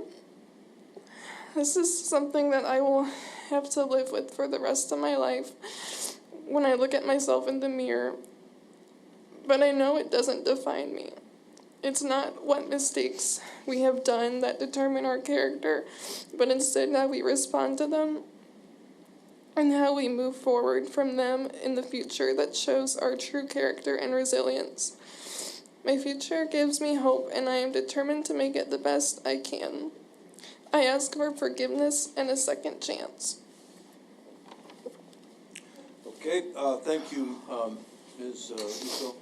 This is something that I will have to live with for the rest of my life when I look at myself in the mirror. But I know it doesn't define me. It's not what mistakes we have done that determine our character, but instead how we respond to them and how we move forward from them in the future that shows our true character and resilience. My future gives me hope, and I am determined to make it the best I can. I ask for forgiveness and a second chance. Okay, thank you, Ms. Russo.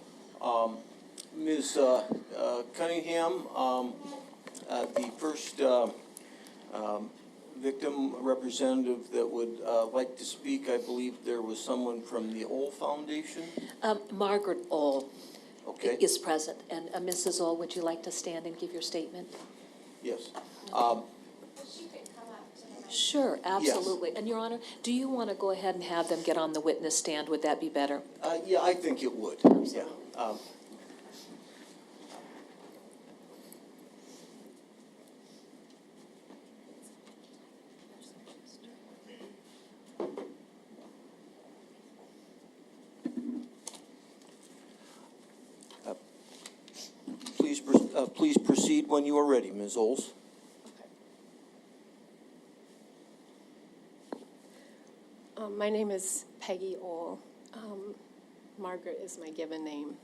Ms. Cunningham, the first victim representative that would like to speak, I believe there was someone from the Ohl Foundation? Margaret Ohl Okay. is present. And Mrs. Ohl, would you like to stand and give your statement? Yes. She could come up to the mic. Sure, absolutely. And Your Honor, do you want to go ahead and have them get on the witness stand? Would that be better? Yeah, I think it would. Yeah. Please proceed when you are ready, Ms. Oles. My name is Peggy Ohl. Margaret is my given name.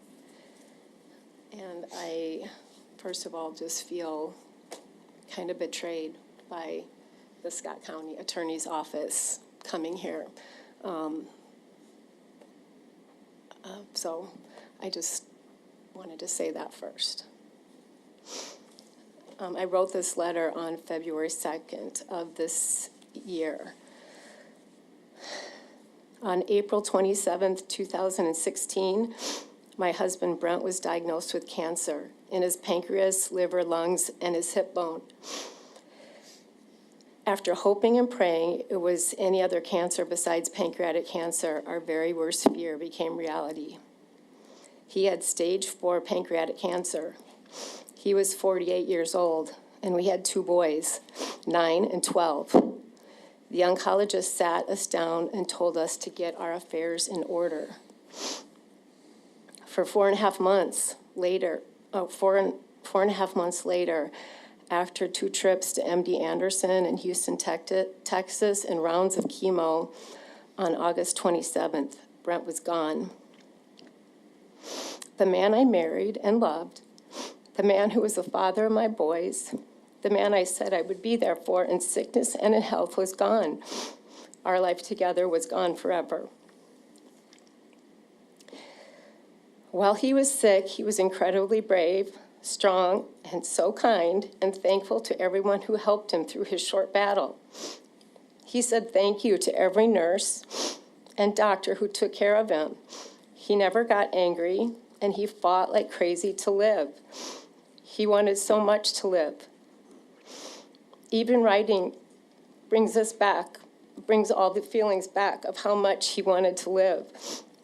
And I, first of all, just feel kind of betrayed by the Scott County Attorney's Office coming here. So I just wanted to say that first. I wrote this letter on February 2nd of this year. On April 27th, 2016, my husband Brent was diagnosed with cancer in his pancreas, liver, lungs, and his hip bone. After hoping and praying it was any other cancer besides pancreatic cancer, our very worst fear became reality. He had stage 4 pancreatic cancer. He was 48 years old, and we had 2 boys, 9 and 12. The oncologist sat us down and told us to get our affairs in order. For 4.5 months later, four and a half months later, after 2 trips to MD Anderson in Houston, Texas, and rounds of chemo, on August 27th, Brent was gone. The man I married and loved, the man who was the father of my boys, the man I said I would be there for in sickness and in health was gone. Our life together was gone forever. While he was sick, he was incredibly brave, strong, and so kind and thankful to everyone who helped him through his short battle. He said thank you to every nurse and doctor who took care of him. He never got angry, and he fought like crazy to live. He wanted so much to live. Even writing brings all the feelings back of how much he wanted to live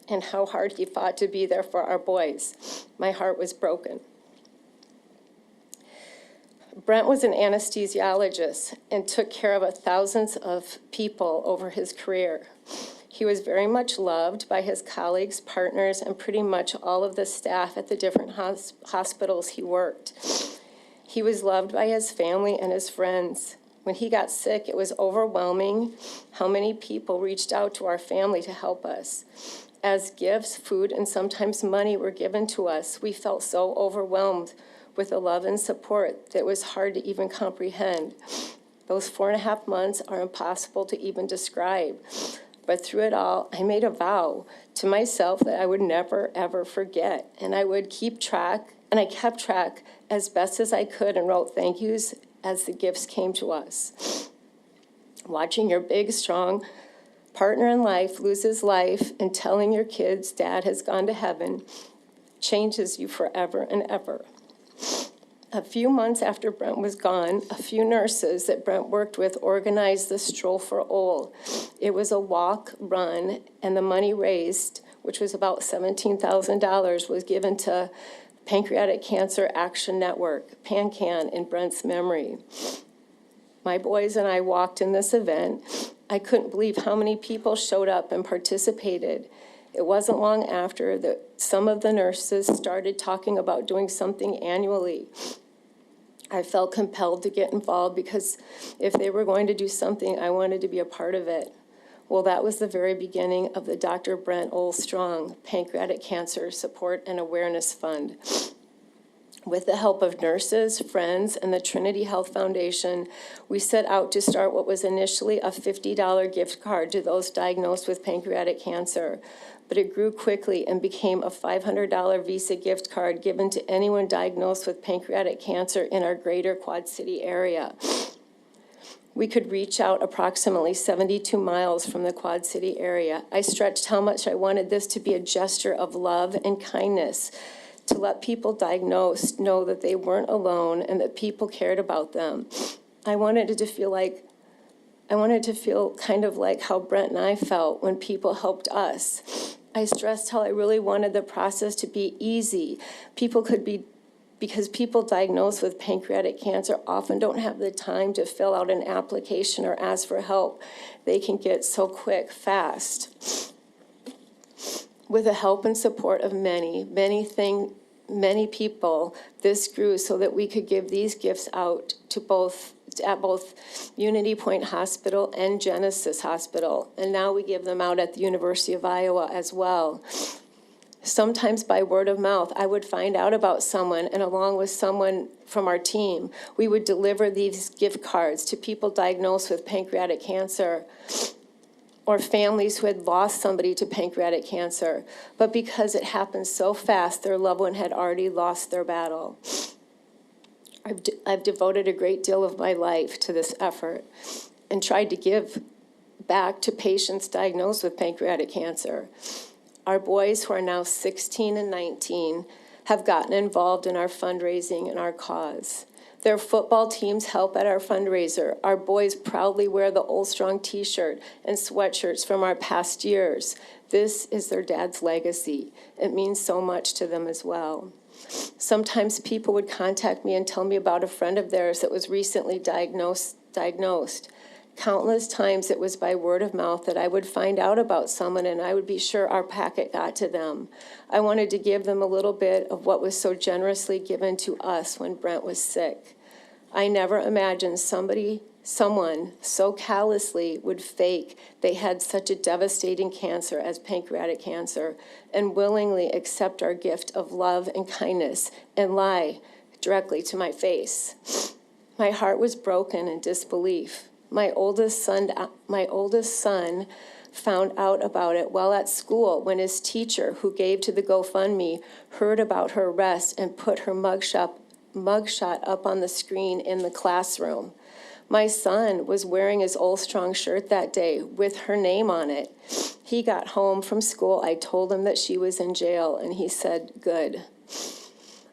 and how hard he fought to be there for our boys. My heart was broken. Brent was an anesthesiologist and took care of thousands of people over his career. He was very much loved by his colleagues, partners, and pretty much all of the staff at the different hospitals he worked. He was loved by his family and his friends. When he got sick, it was overwhelming how many people reached out to our family to help us. As gifts, food, and sometimes money were given to us, we felt so overwhelmed with the love and support that it was hard to even comprehend. Those 4.5 months are impossible to even describe. But through it all, I made a vow to myself that I would never, ever forget. And I would keep track, and I kept track as best as I could and wrote thank yous as the gifts came to us. Watching your big, strong partner in life lose his life and telling your kids Dad has gone to heaven changes you forever and ever. A few months after Brent was gone, a few nurses that Brent worked with organized the Stroll for Ole. It was a walk, run, and the money raised, which was about $17,000, was given to Pancreatic Cancer Action Network, PanCan, in Brent's memory. My boys and I walked in this event. I couldn't believe how many people showed up and participated. It wasn't long after that some of the nurses started talking about doing something annually. I felt compelled to get involved because if they were going to do something, I wanted to be a part of it. Well, that was the very beginning of the Dr. Brent Ole Strong Pancreatic Cancer Support and Awareness Fund. With the help of nurses, friends, and the Trinity Health Foundation, we set out to start what was initially a $50 gift card to those diagnosed with pancreatic cancer. But it grew quickly and became a $500 Visa gift card given to anyone diagnosed with pancreatic cancer in our greater Quad City area. We could reach out approximately 72 miles from the Quad City area. I stretched how much I wanted this to be a gesture of love and kindness, to let people diagnosed know that they weren't alone and that people cared about them. I wanted it to feel kind of like how Brent and I felt when people helped us. I stressed how I really wanted the process to be easy. Because people diagnosed with pancreatic cancer often don't have the time to fill out an application or ask for help. They can get so quick, fast. With the help and support of many people, this grew so that we could give these gifts out at both Unity Point Hospital and Genesis Hospital. And now we give them out at the University of Iowa as well. Sometimes by word of mouth, I would find out about someone, and along with someone from our team, we would deliver these gift cards to people diagnosed with pancreatic cancer or families who had lost somebody to pancreatic cancer. But because it happened so fast, their loved one had already lost their battle. I've devoted a great deal of my life to this effort and tried to give back to patients diagnosed with pancreatic cancer. Our boys, who are now 16 and 19, have gotten involved in our fundraising and our cause. Their football teams help at our fundraiser. Our boys proudly wear the Oldstrong t-shirt and sweatshirts from our past years. This is their dad's legacy. It means so much to them as well. Sometimes people would contact me and tell me about a friend of theirs that was recently diagnosed. Countless times it was by word of mouth that I would find out about someone and I would be sure our packet got to them. I wanted to give them a little bit of what was so generously given to us when Brent was sick. I never imagined someone so callously would fake they had such a devastating cancer as pancreatic cancer and willingly accept our gift of love and kindness and lie directly to my face. My heart was broken in disbelief. My oldest son found out about it while at school when his teacher, who gave to the GoFundMe, heard about her arrest and put her mugshot up on the screen in the classroom. My son was wearing his Oldstrong shirt that day with her name on it. He got home from school. I told him that she was in jail, and he said, "Good."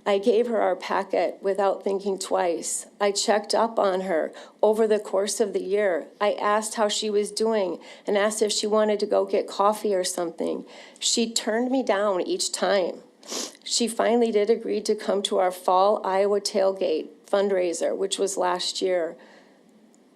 I gave her our packet without thinking twice. I checked up on her over the course of the year. I asked how she was doing and asked if she wanted to go get coffee or something. She turned me down each time. She finally did agree to come to our fall Iowa tailgate fundraiser, which was last year.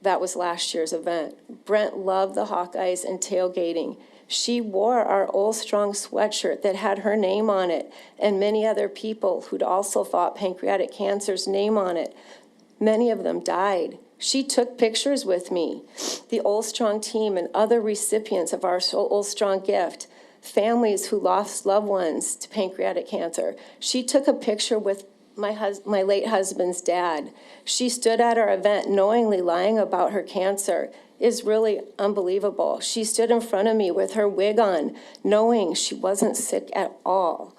That was last year's event. Brent loved the Hawkeyes and tailgating. She wore our Oldstrong sweatshirt that had her name on it and many other people who'd also fought pancreatic cancer's name on it. Many of them died. She took pictures with me, the Oldstrong team and other recipients of our Oldstrong gift, families who lost loved ones to pancreatic cancer. She took a picture with my late husband's dad. She stood at our event knowingly lying about her cancer. Is really unbelievable. She stood in front of me with her wig on, knowing she wasn't sick at all.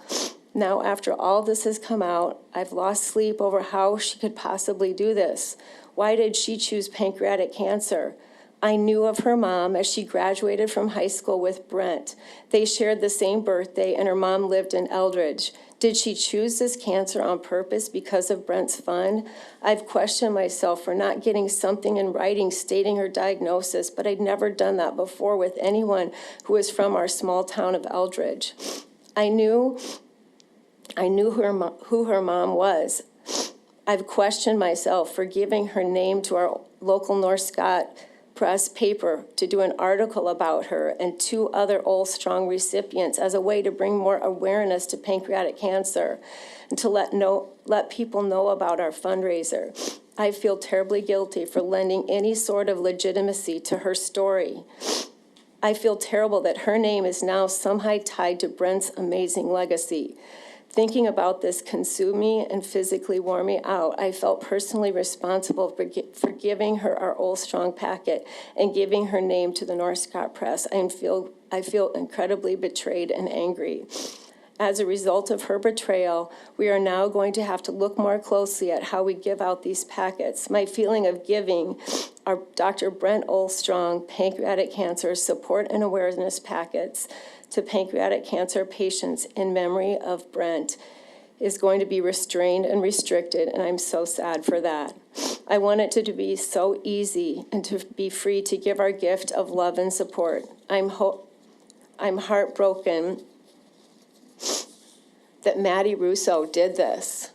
Now, after all this has come out, I've lost sleep over how she could possibly do this. Why did she choose pancreatic cancer? I knew of her mom as she graduated from high school with Brent. They shared the same birthday, and her mom lived in Eldridge. Did she choose this cancer on purpose because of Brent's fund? I've questioned myself for not getting something in writing stating her diagnosis, but I'd never done that before with anyone who was from our small town of Eldridge. I knew who her mom was. I've questioned myself for giving her name to our local North Scott Press paper to do an article about her and 2 other Oldstrong recipients as a way to bring more awareness to pancreatic cancer and to let people know about our fundraiser. I feel terribly guilty for lending any sort of legitimacy to her story. I feel terrible that her name is now somehow tied to Brent's amazing legacy. Thinking about this consumed me and physically wore me out. I felt personally responsible for giving her our Oldstrong packet and giving her name to the North Scott Press. I feel incredibly betrayed and angry. As a result of her betrayal, we are now going to have to look more closely at how we give out these packets. My feeling of giving our Dr. Brent Oldstrong pancreatic cancer support and awareness packets to pancreatic cancer patients in memory of Brent is going to be restrained and restricted, and I'm so sad for that. I want it to be so easy and to be free to give our gift of love and support. I'm heartbroken that Maddy Russo did this.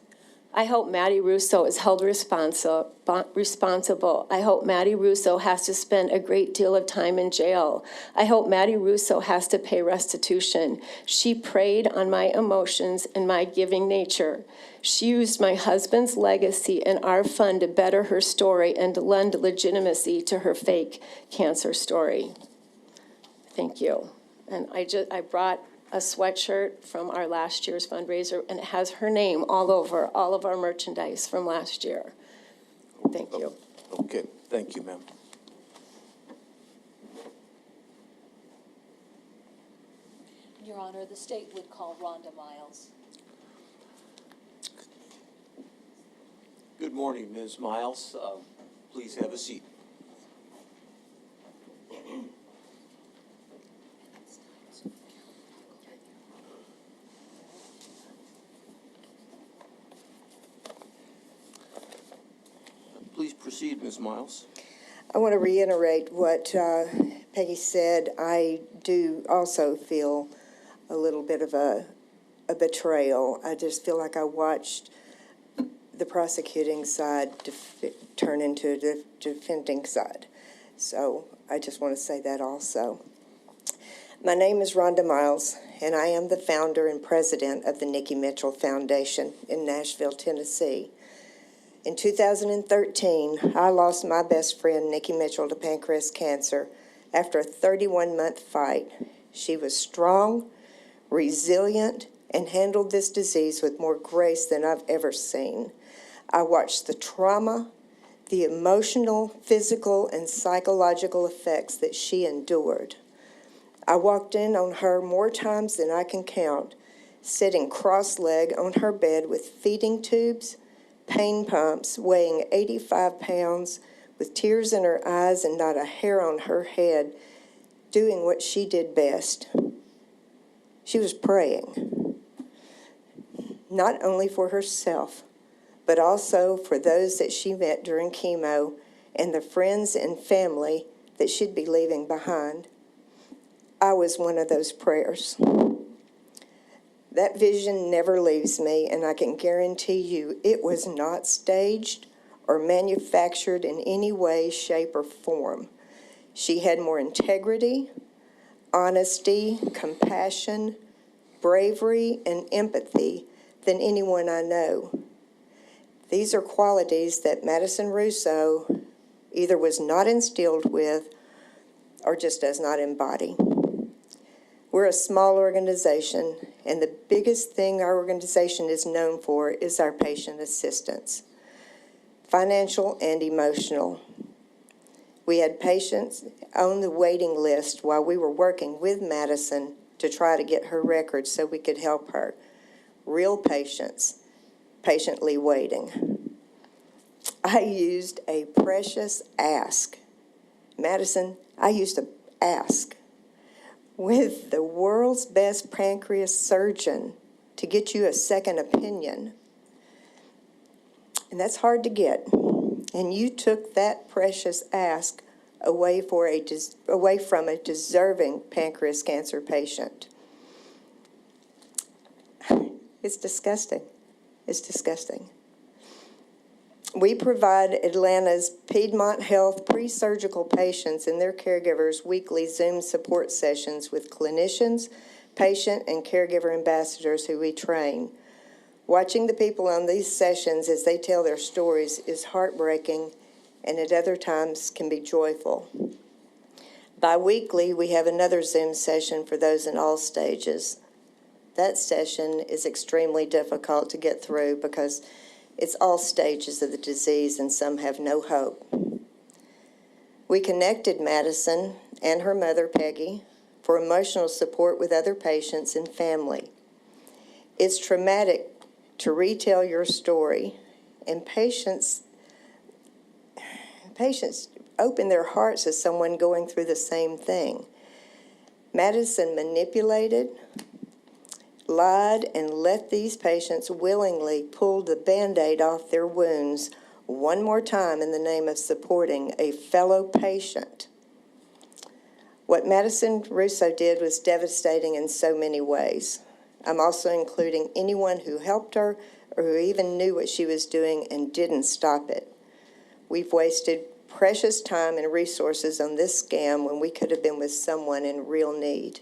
I hope Maddy Russo is held responsible. I hope Maddy Russo has to spend a great deal of time in jail. I hope Maddy Russo has to pay restitution. She preyed on my emotions and my giving nature. She used my husband's legacy and our fund to better her story and to lend legitimacy to her fake cancer story. Thank you. And I brought a sweatshirt from our last year's fundraiser, and it has her name all over all of our merchandise from last year. Thank you. Okay, thank you, ma'am. Your Honor, the state would call Rhonda Miles. Good Good morning, Ms. Miles. Please have a seat. Please proceed, Ms. Miles. I want to reiterate what Peggy said. I do also feel a little bit of a betrayal. I just feel like I watched the prosecuting side turn into the defending side. So I just want to say that also. My name is Rhonda Miles, and I am the founder and president of the Nikki Mitchell Foundation in Nashville, Tennessee. In 2013, I lost my best friend, Nikki Mitchell, to pancreas cancer after a 31-month fight. She was strong, resilient, and handled this disease with more grace than I've ever seen. I watched the trauma, the emotional, physical, and psychological effects that she endured. I walked in on her more times than I can count, sitting cross-legged on her bed with feeding tubes, pain pumps, weighing 85 pounds, with tears in her eyes and not a hair on her head, doing what she did best. She was praying, not only for herself, but also for those that she met during chemo and the friends and family that she'd be leaving behind. I was one of those prayers. That vision never leaves me, and I can guarantee you it was not staged or manufactured in any way, shape, or form. She had more integrity, honesty, compassion, bravery, and empathy than anyone I know. These are qualities that Madison Russo either was not instilled with or just does not embody. We're a small organization, and the biggest thing our organization is known for is our patient assistance, financial and emotional. We had patients on the waiting list while we were working with Madison to try to get her records so we could help her. Real patients, patiently waiting. I used a precious ask. Madison, I used to ask with the world's best pancreas surgeon to get you a second opinion. And that's hard to get. And you took that precious ask away from a deserving pancreas cancer patient. It's disgusting. It's disgusting. We provide Atlanta's Piedmont Health pre-surgical patients and their caregivers weekly Zoom support sessions with clinicians, patient, and caregiver ambassadors who we train. Watching the people on these sessions as they tell their stories is heartbreaking and at other times can be joyful. Bi-weekly, we have another Zoom session for those in all stages. That session is extremely difficult to get through because it's all stages of the disease and some have no hope. We connected Madison and her mother, Peggy, for emotional support with other patients and family. It's traumatic to retell your story, and patients open their hearts to someone going through the same thing. Madison manipulated, lied, and let these patients willingly pull the Band-Aid off their wounds one more time in the name of supporting a fellow patient. What Madison Russo did was devastating in so many ways. I'm also including anyone who helped her or who even knew what she was doing and didn't stop it. We've wasted precious time and resources on this scam when we could have been with someone in real need.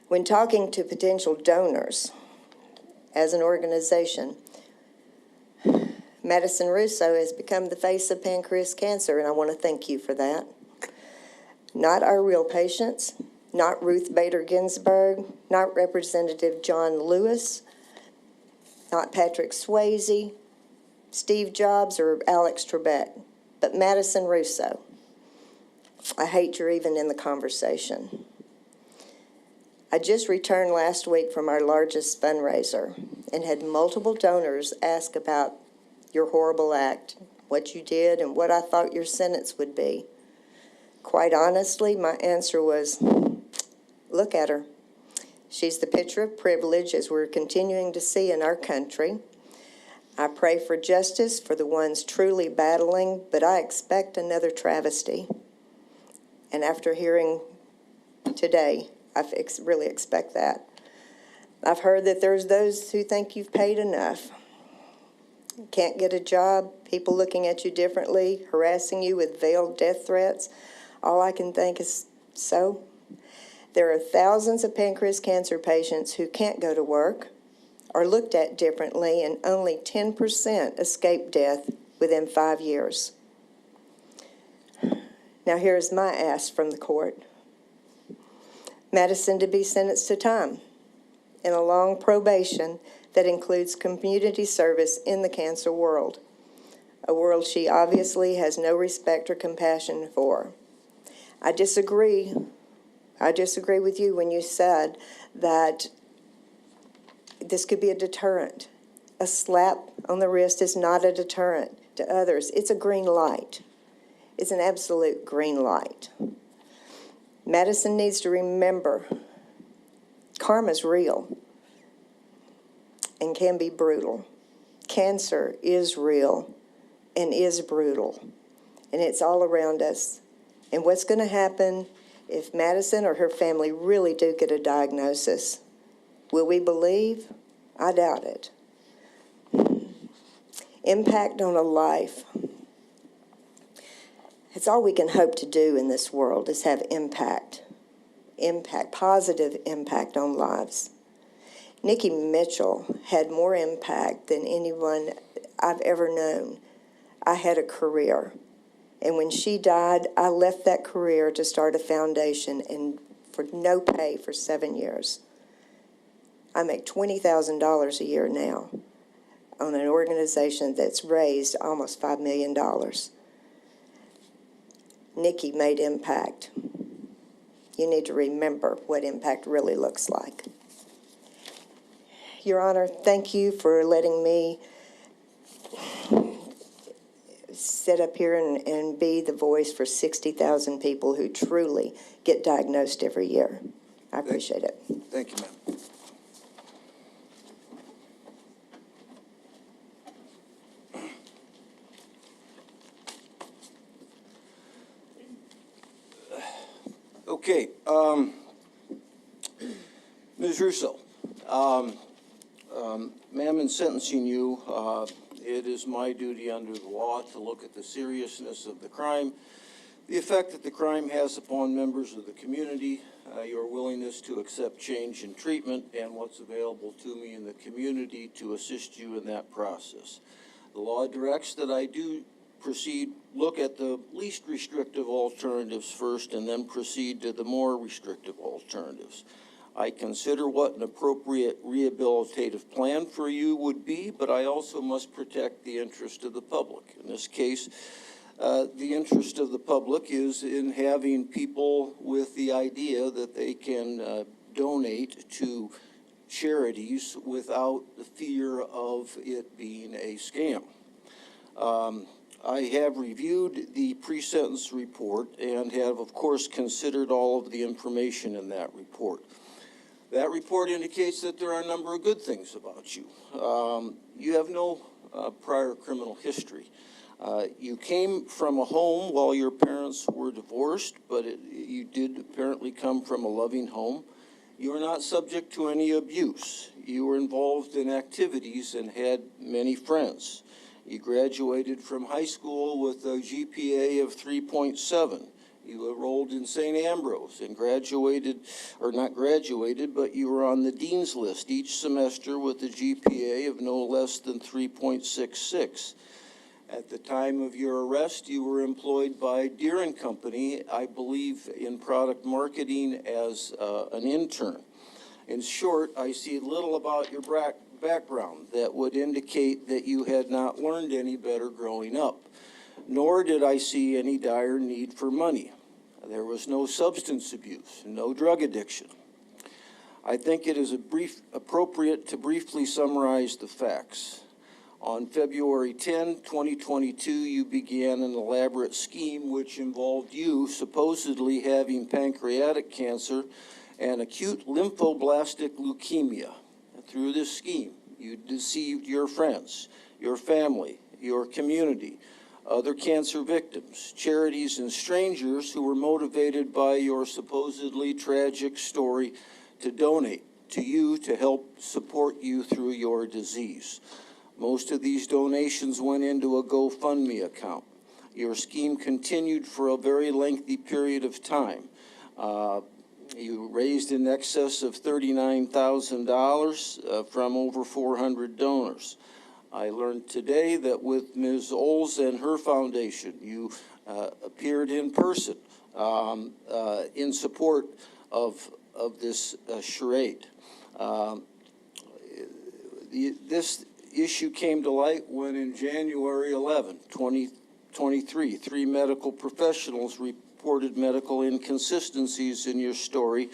When talking to potential donors, as an organization, Madison Russo has become the face of pancreas cancer, and I want to thank you for that. Not our real patients, not Ruth Bader Ginsburg, not Representative John Lewis, not Patrick Swayze, Steve Jobs, or Alex Trebek, but Madison Russo. I hate you're even in the conversation. I just returned last week from our largest fundraiser and had multiple donors ask about your horrible act, what you did, and what I thought your sentence would be. Quite honestly, my answer was, look at her. She's the picture of privilege as we're continuing to see in our country. I pray for justice for the ones truly battling, but I expect another travesty. And after hearing today, I really expect that. I've heard that there's those who think you've paid enough. Can't get a job, people looking at you differently, harassing you with veiled death threats. All I can think is, so? There are thousands of pancreas cancer patients who can't go to work, are looked at differently, and only 10% escape death within 5 years. Now here's my ask from the court. Madison to be sentenced to time in a long probation that includes community service in the cancer world, a world she obviously has no respect or compassion for. I disagree with you when you said that this could be a deterrent. A slap on the wrist is not a deterrent to others. It's a green light. It's an absolute green light. Madison needs to remember karma's real and can be brutal. Cancer is real and is brutal, and it's all around us. And what's going to happen if Madison or her family really do get a diagnosis? Will we believe? I doubt it. Impact on a life. It's all we can hope to do in this world is have impact, positive impact on lives. Nikki Mitchell had more impact than anyone I've ever known. I had a career, and when she died, I left that career to start a foundation and for no pay for 7 years. I make $20,000 a year now on an organization that's raised almost $5 million. Nikki made impact. You need to remember what impact really looks like. Your Honor, thank you for letting me sit up here and be the voice for 60,000 people who truly get diagnosed every year. I appreciate it. Thank you, ma'am. Okay, Ms. Russo, ma'am, in sentencing you, it is my duty under the law to look at the seriousness of the crime, the effect that the crime has upon members of the community, your willingness to accept change in treatment, and what's available to me in the community to assist you in that process. The law directs that I do look at the least restrictive alternatives first and then proceed to the more restrictive alternatives. I consider what an appropriate rehabilitative plan for you would be, but I also must protect the interest of the public. In this case, the interest of the public is in having people with the idea that they can donate to charities without the fear of it being a scam. I have reviewed the pre-sentence report and have, of course, considered all of the information in that report. That report indicates that there are a number of good things about you. You have no prior criminal history. You came from a home while your parents were divorced, but you did apparently come from a loving home. You are not subject to any abuse. You were involved in activities and had many friends. You graduated from high school with a GPA of 3.7. You enrolled in St. Ambrose and graduated, or not graduated, but you were on the dean's list each semester with a GPA of no less than 3.66. At the time of your arrest, you were employed by Deere & Company, I believe in product marketing as an intern. In short, I see little about your background that would indicate that you had not learned any better growing up, nor did I see any dire need for money. There was no substance abuse, no drug addiction. I think it is appropriate to briefly summarize the facts. On February 10, 2022, you began an elaborate scheme which involved you supposedly having pancreatic cancer and acute lymphoblastic leukemia. Through this scheme, you deceived your friends, your family, your community, other cancer victims, charities, and strangers who were motivated by your supposedly tragic story to donate to you to help support you through your disease. Most of these donations went into a GoFundMe account. Your scheme continued for a very lengthy period of time. You raised in excess of $39,000 from over 400 donors. I learned today that with Ms. Oles and her foundation, you appeared in person in support of this charade. This issue came to light when in January 11, 2023, 3 medical professionals reported medical inconsistencies in your story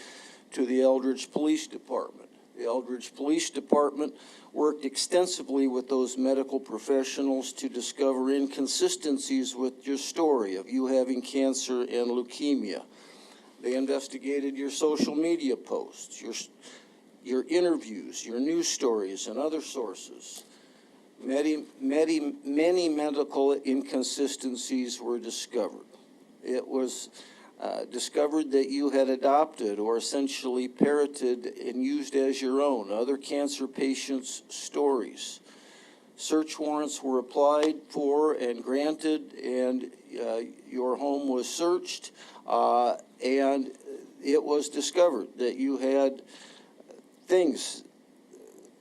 to the Eldridge Police Department. The Eldridge Police Department worked extensively with those medical professionals to discover inconsistencies with your story of you having cancer and leukemia. They investigated your social media posts, your interviews, your news stories, and other sources. Many medical inconsistencies were discovered. It was discovered that you had adopted or essentially parroted and used as your own other cancer patients' stories. Search warrants were applied for and granted, and your home was searched, and it was discovered that you had things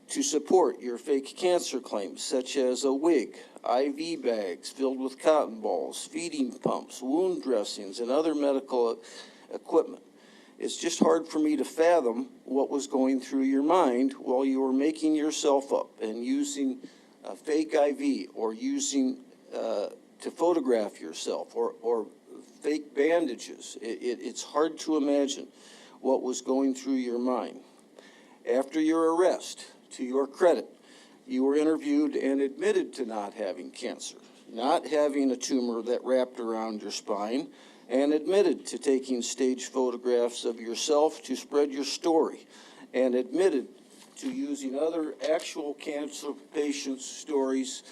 to support your fake cancer claims, such as a wig, IV bags filled with cotton balls, feeding pumps, wound dressings, and other medical equipment. It's just hard for me to fathom what was going through your mind while you were making yourself up and using a fake IV or using to photograph yourself or fake bandages. It's hard to imagine what was going through your mind. After your arrest, to your credit, you were interviewed and admitted to not having cancer, not having a tumor that wrapped around your spine, and admitted to taking staged photographs of yourself to spread your story, and admitted to using other actual cancer patients' stories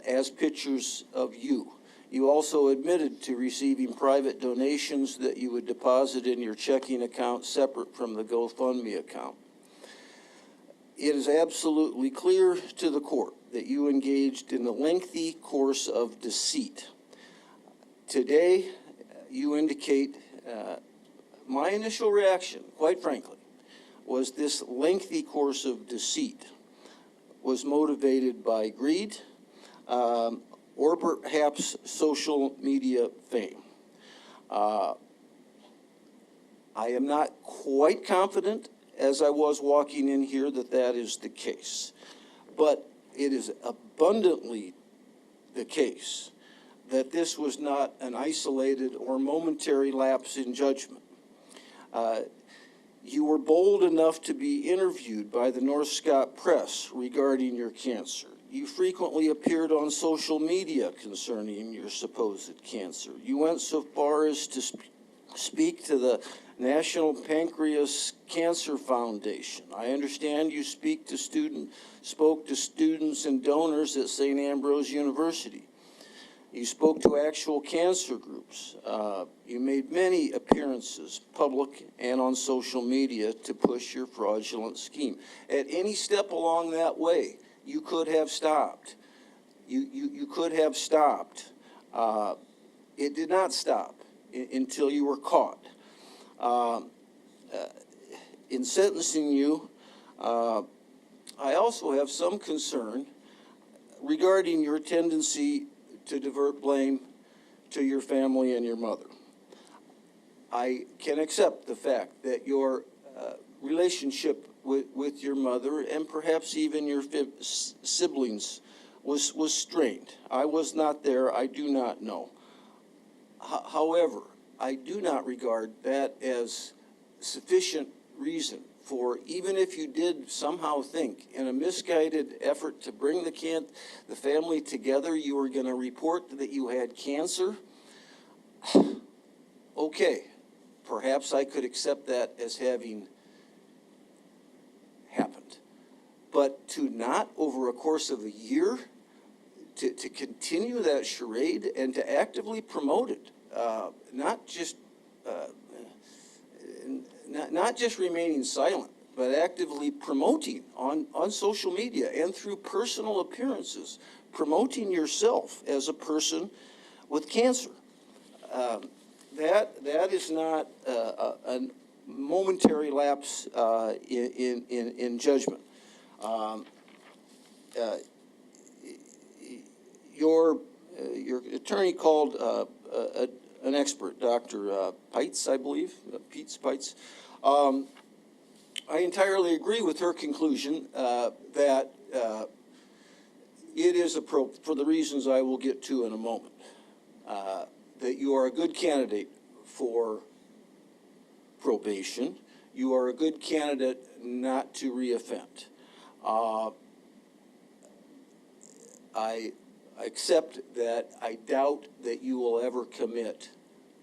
as pictures of you. You also admitted to receiving private donations that you would deposit in your checking account separate from the GoFundMe account. It is absolutely clear to the court that you engaged in a lengthy course of deceit. Today, you indicate, my initial reaction, quite frankly, was this lengthy course of deceit was motivated by greed or perhaps social media fame. I am not quite confident as I was walking in here that that is the case. But it is abundantly the case that this was not an isolated or momentary lapse in judgment. You were bold enough to be interviewed by the North Scott Press regarding your cancer. You frequently appeared on social media concerning your supposed cancer. You went so far as to speak to the National Pancreas Cancer Foundation. I understand you spoke to students and donors at St. Ambrose University. You spoke to actual cancer groups. You made many appearances, public and on social media, to push your fraudulent scheme. At any step along that way, you could have stopped. You could have stopped. It did not stop until you were caught. In sentencing you, I also have some concern regarding your tendency to divert blame to your family and your mother. I can accept the fact that your relationship with your mother and perhaps even your siblings was strained. I was not there. I do not know. However, I do not regard that as sufficient reason for, even if you did somehow think, in a misguided effort to bring the family together, you were going to report that you had cancer, okay, perhaps I could accept that as having happened. But to not, over a course of a year, to continue that charade and to actively promote it, not just remaining silent, but actively promoting on social media and through personal appearances, promoting yourself as a person with cancer. That is not a momentary lapse in judgment. Your attorney called an expert, Dr. Peitz, I believe, Peitz. I entirely agree with her conclusion that it is for the reasons I will get to in a moment, that you are a good candidate for probation. You are a good candidate not to reoffend. I accept that I doubt that you will ever commit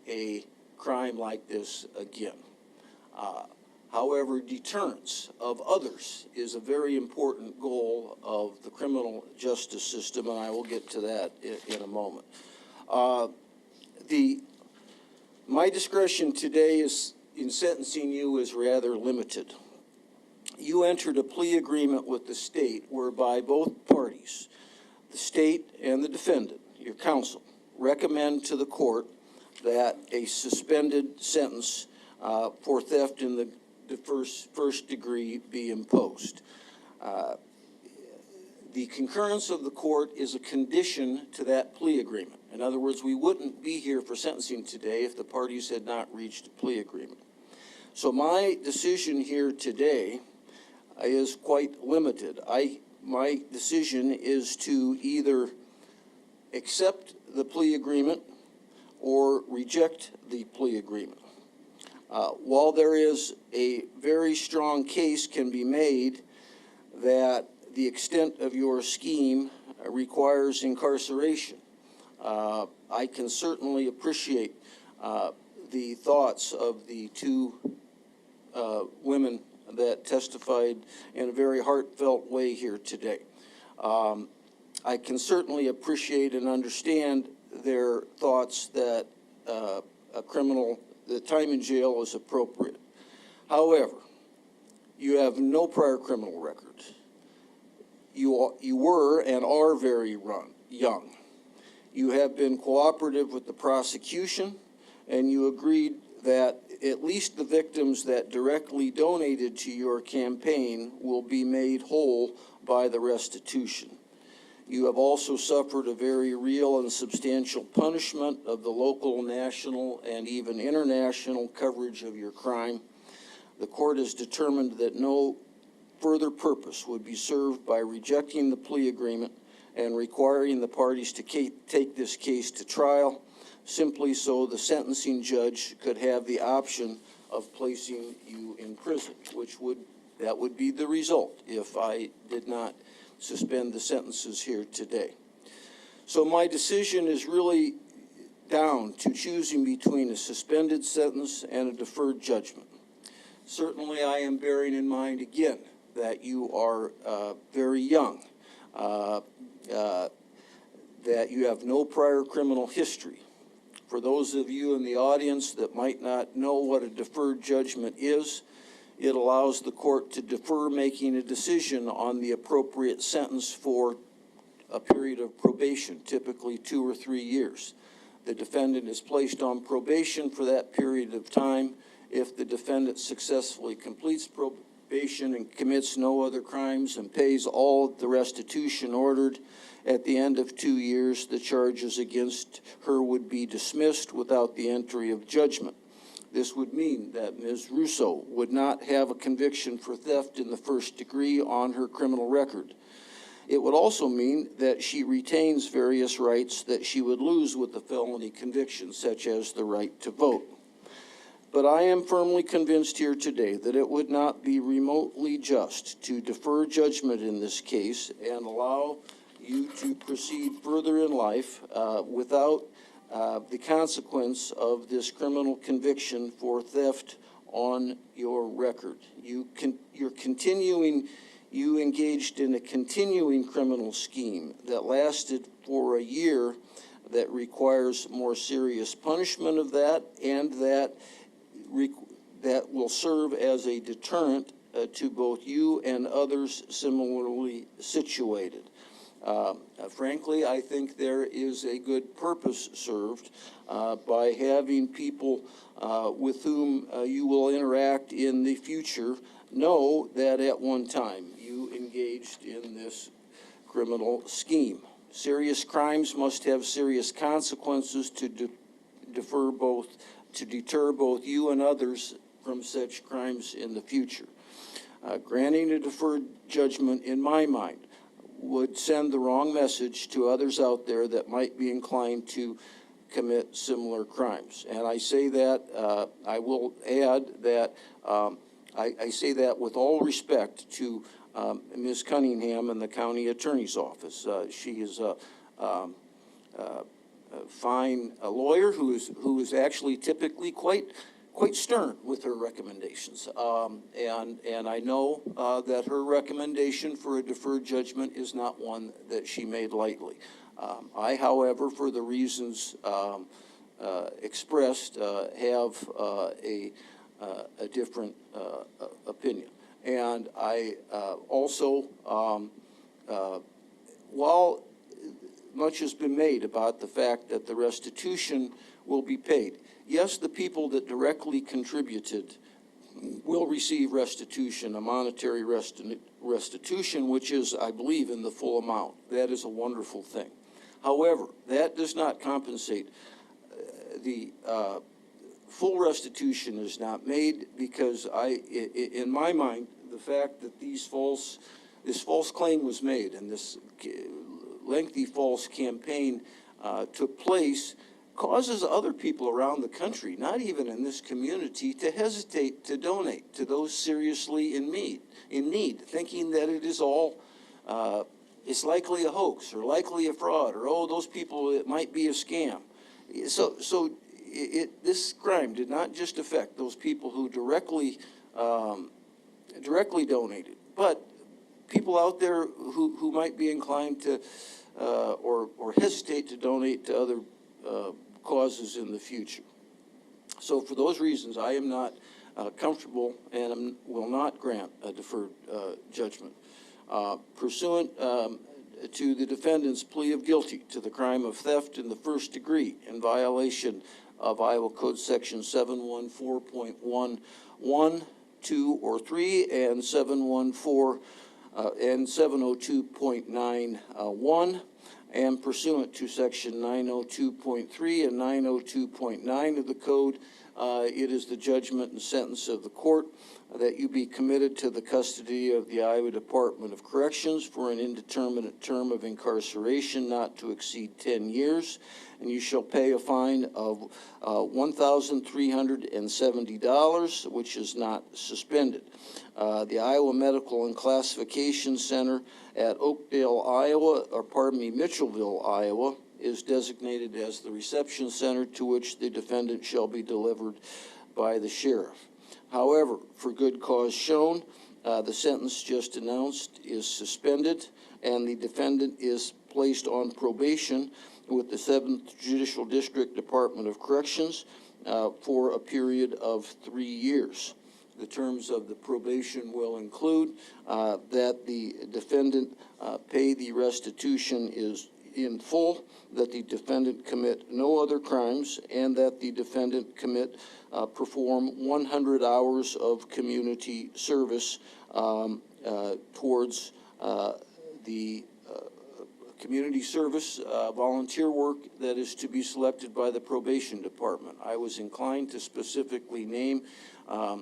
a crime like this again. However, deterrence of others is a very important goal of the criminal justice system, and I will get to that in a moment. My discretion today is in sentencing you is rather limited. You entered a plea agreement with the state whereby both parties, the state and the defendant, your counsel, recommend to the court that a suspended sentence for theft in the first degree be imposed. The concurrence of the court is a condition to that plea agreement. In other words, we wouldn't be here for sentencing today if the parties had not reached a plea agreement. So my decision here today is quite limited. My decision is to either accept the plea agreement or reject the plea agreement. While there is a very strong case can be made that the extent of your scheme requires incarceration, I can certainly appreciate the thoughts of the two women that testified in a very heartfelt way here today. I can certainly appreciate and understand their thoughts that the time in jail is appropriate. However, you have no prior criminal record. You were and are very young. You have been cooperative with the prosecution, and you agreed that at least the victims that directly donated to your campaign will be made whole by the restitution. You have also suffered a very real and substantial punishment of the local, national, and even international coverage of your crime. The court has determined that no further purpose would be served by rejecting the plea agreement and requiring the parties to take this case to trial, simply so the sentencing judge could have the option of placing you in prison, that would be the result if I did not suspend the sentences here today. So my decision is really down to choosing between a suspended sentence and a deferred judgment. Certainly I am bearing in mind again that you are very young, that you have no prior criminal history. For those of you in the audience that might not know what a deferred judgment is, it allows the court to defer making a decision on the appropriate sentence for a period of probation, typically 2 or 3 years. The defendant is placed on probation for that period of time. If the defendant successfully completes probation and commits no other crimes and pays all the restitution ordered, at the end of 2 years, the charges against her would be dismissed without the entry of judgment. This would mean that Ms. Russo would not have a conviction for theft in the first degree on her criminal record. It would also mean that she retains various rights that she would lose with the felony conviction, such as the right to vote. But I am firmly convinced here today that it would not be remotely just to defer judgment in this case and allow you to proceed further in life without the consequence of this criminal conviction for theft on your record. You engaged in a continuing criminal scheme that lasted for a year that requires more serious punishment of that, and that will serve as a deterrent to both you and others similarly situated. Frankly, I think there is a good purpose served by having people with whom you will interact in the future know that at one time you engaged in this criminal scheme. Serious crimes must have serious consequences to deter both you and others from such crimes in the future. Granting a deferred judgment, in my mind, would send the wrong message to others out there that might be inclined to commit similar crimes. And I say that, I will add that I say that with all respect to Ms. Cunningham and the county attorney's office. She is a fine lawyer who is actually typically quite stern with her recommendations. And I know that her recommendation for a deferred judgment is not one that she made lightly. I, however, for the reasons expressed, have a different opinion. And I also, while much has been made about the fact that the restitution will be paid, yes, the people that directly contributed will receive restitution, a monetary restitution, which is, I believe, in the full amount. That is a wonderful thing. However, that does not compensate. The full restitution is not made because in my mind, the fact that this false claim was made and this lengthy false campaign took place causes other people around the country, not even in this community, to hesitate to donate to those seriously in need, thinking that it is all, it's likely a hoax or likely a fraud, or, oh, those people, it might be a scam. So this crime did not just affect those people who directly donated, but people out there who might be inclined to or hesitate to donate to other causes in the future. So for those reasons, I am not comfortable and will not grant a deferred judgment. Pursuant to the defendant's plea of guilty to the crime of theft in the first degree in violation of Iowa Code Section 714.11, 2, or 3, and 714 and 702.91, and pursuant to Section 902.3 and 902.9 of the Code, it is the judgment and sentence of the court that you be committed to the custody of the Iowa Department of Corrections for an indeterminate term of incarceration not to exceed 10 years, and you shall pay a fine of $1,370, which is not suspended. The Iowa Medical and Classification Center at Oakdale, Mitchellville, Iowa, is designated as the reception center to which the defendant shall be delivered by the sheriff. However, for good cause shown, the sentence just announced is suspended, and the defendant is placed on probation with the 7th Judicial District Department of Corrections for a period of 3 years. The terms of the probation will include that the defendant pay the restitution is in full, that the defendant commit no other crimes, and that the defendant perform 100 hours of community service towards the community service volunteer work that is to be selected by the probation department. I was inclined to specifically name a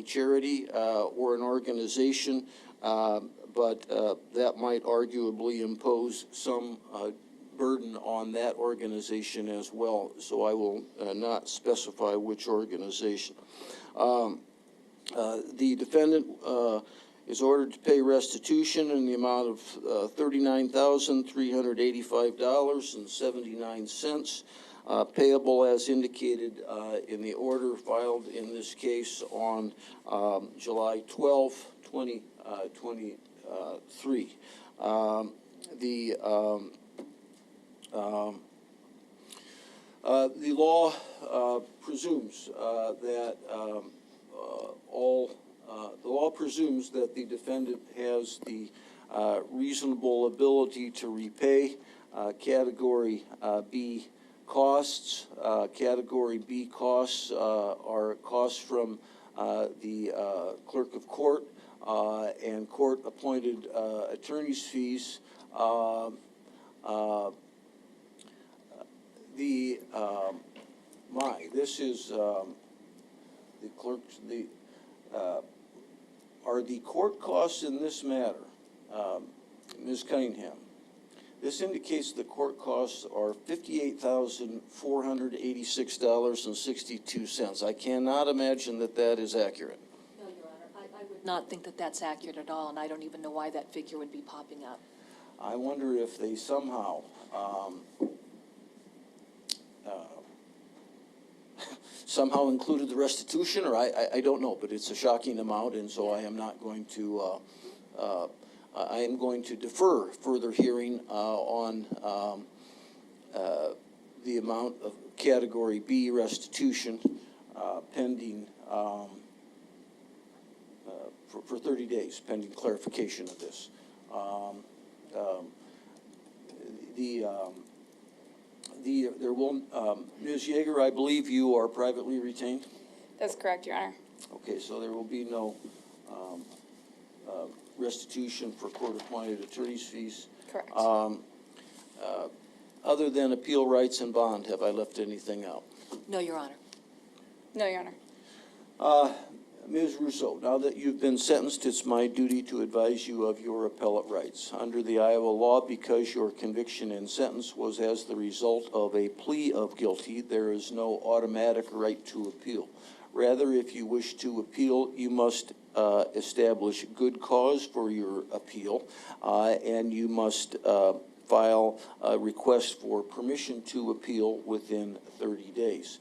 charity or an organization, but that might arguably impose some burden on that organization as well, so I will not specify which organization. The defendant is ordered to pay restitution in the amount of $39,385.79, payable as indicated in the order filed in this case on July 12, 2023. The law presumes that the law presumes that the defendant has the reasonable ability to repay Category B costs. Category B costs are costs from the clerk of court and court-appointed attorney's fees. This is the clerk's, are the court costs in this matter, Ms. Cunningham, this indicates the court costs are $58,486.62. I cannot imagine that that is accurate. No, Your Honor, I would not think that that's accurate at all, and I don't even know why that figure would be popping up. I wonder if they somehow somehow included the restitution, or I don't know, but it's a shocking amount, and so I am not going to, I am going to defer further hearing on the amount of Category B restitution pending for 30 days, pending clarification of this. There will, Ms. Yeager, I believe you are privately retained? That's correct, Your Honor. Okay, so there will be no restitution for court-appointed attorney's fees. Correct. Other than appeal rights and bond, have I left anything out? No, Your Honor. No, Your Honor. Ms. Russo, now that you've been sentenced, it's my duty to advise you of your appellate rights. Under the Iowa law, because your conviction and sentence was as the result of a plea of guilty, there is no automatic right to appeal. Rather, if you wish to appeal, you must establish good cause for your appeal, and you must file a request for permission to appeal within 30 days.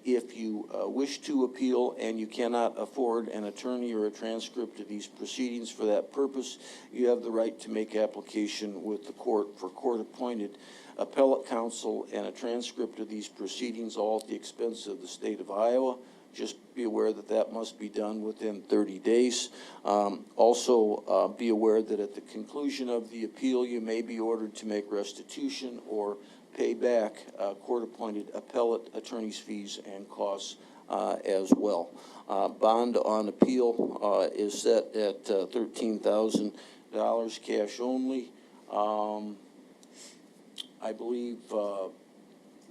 If you wish to appeal and you cannot afford an attorney or a transcript of these proceedings for that purpose, you have the right to make application with the court for court-appointed appellate counsel and a transcript of these proceedings, all at the expense of the state of Iowa. Just be aware that that must be done within 30 days. Also, be aware that at the conclusion of the appeal, you may be ordered to make restitution or pay back court-appointed appellate attorney's fees and costs as well. Bond on appeal is set at $13,000 cash only. I believe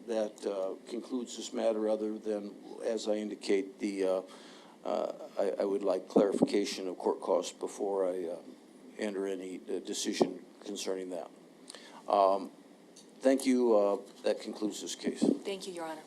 that concludes this matter, other than, as I indicate, I would like clarification of court costs before I enter any decision concerning that. Thank you. That concludes this case. Thank you, Your Honor.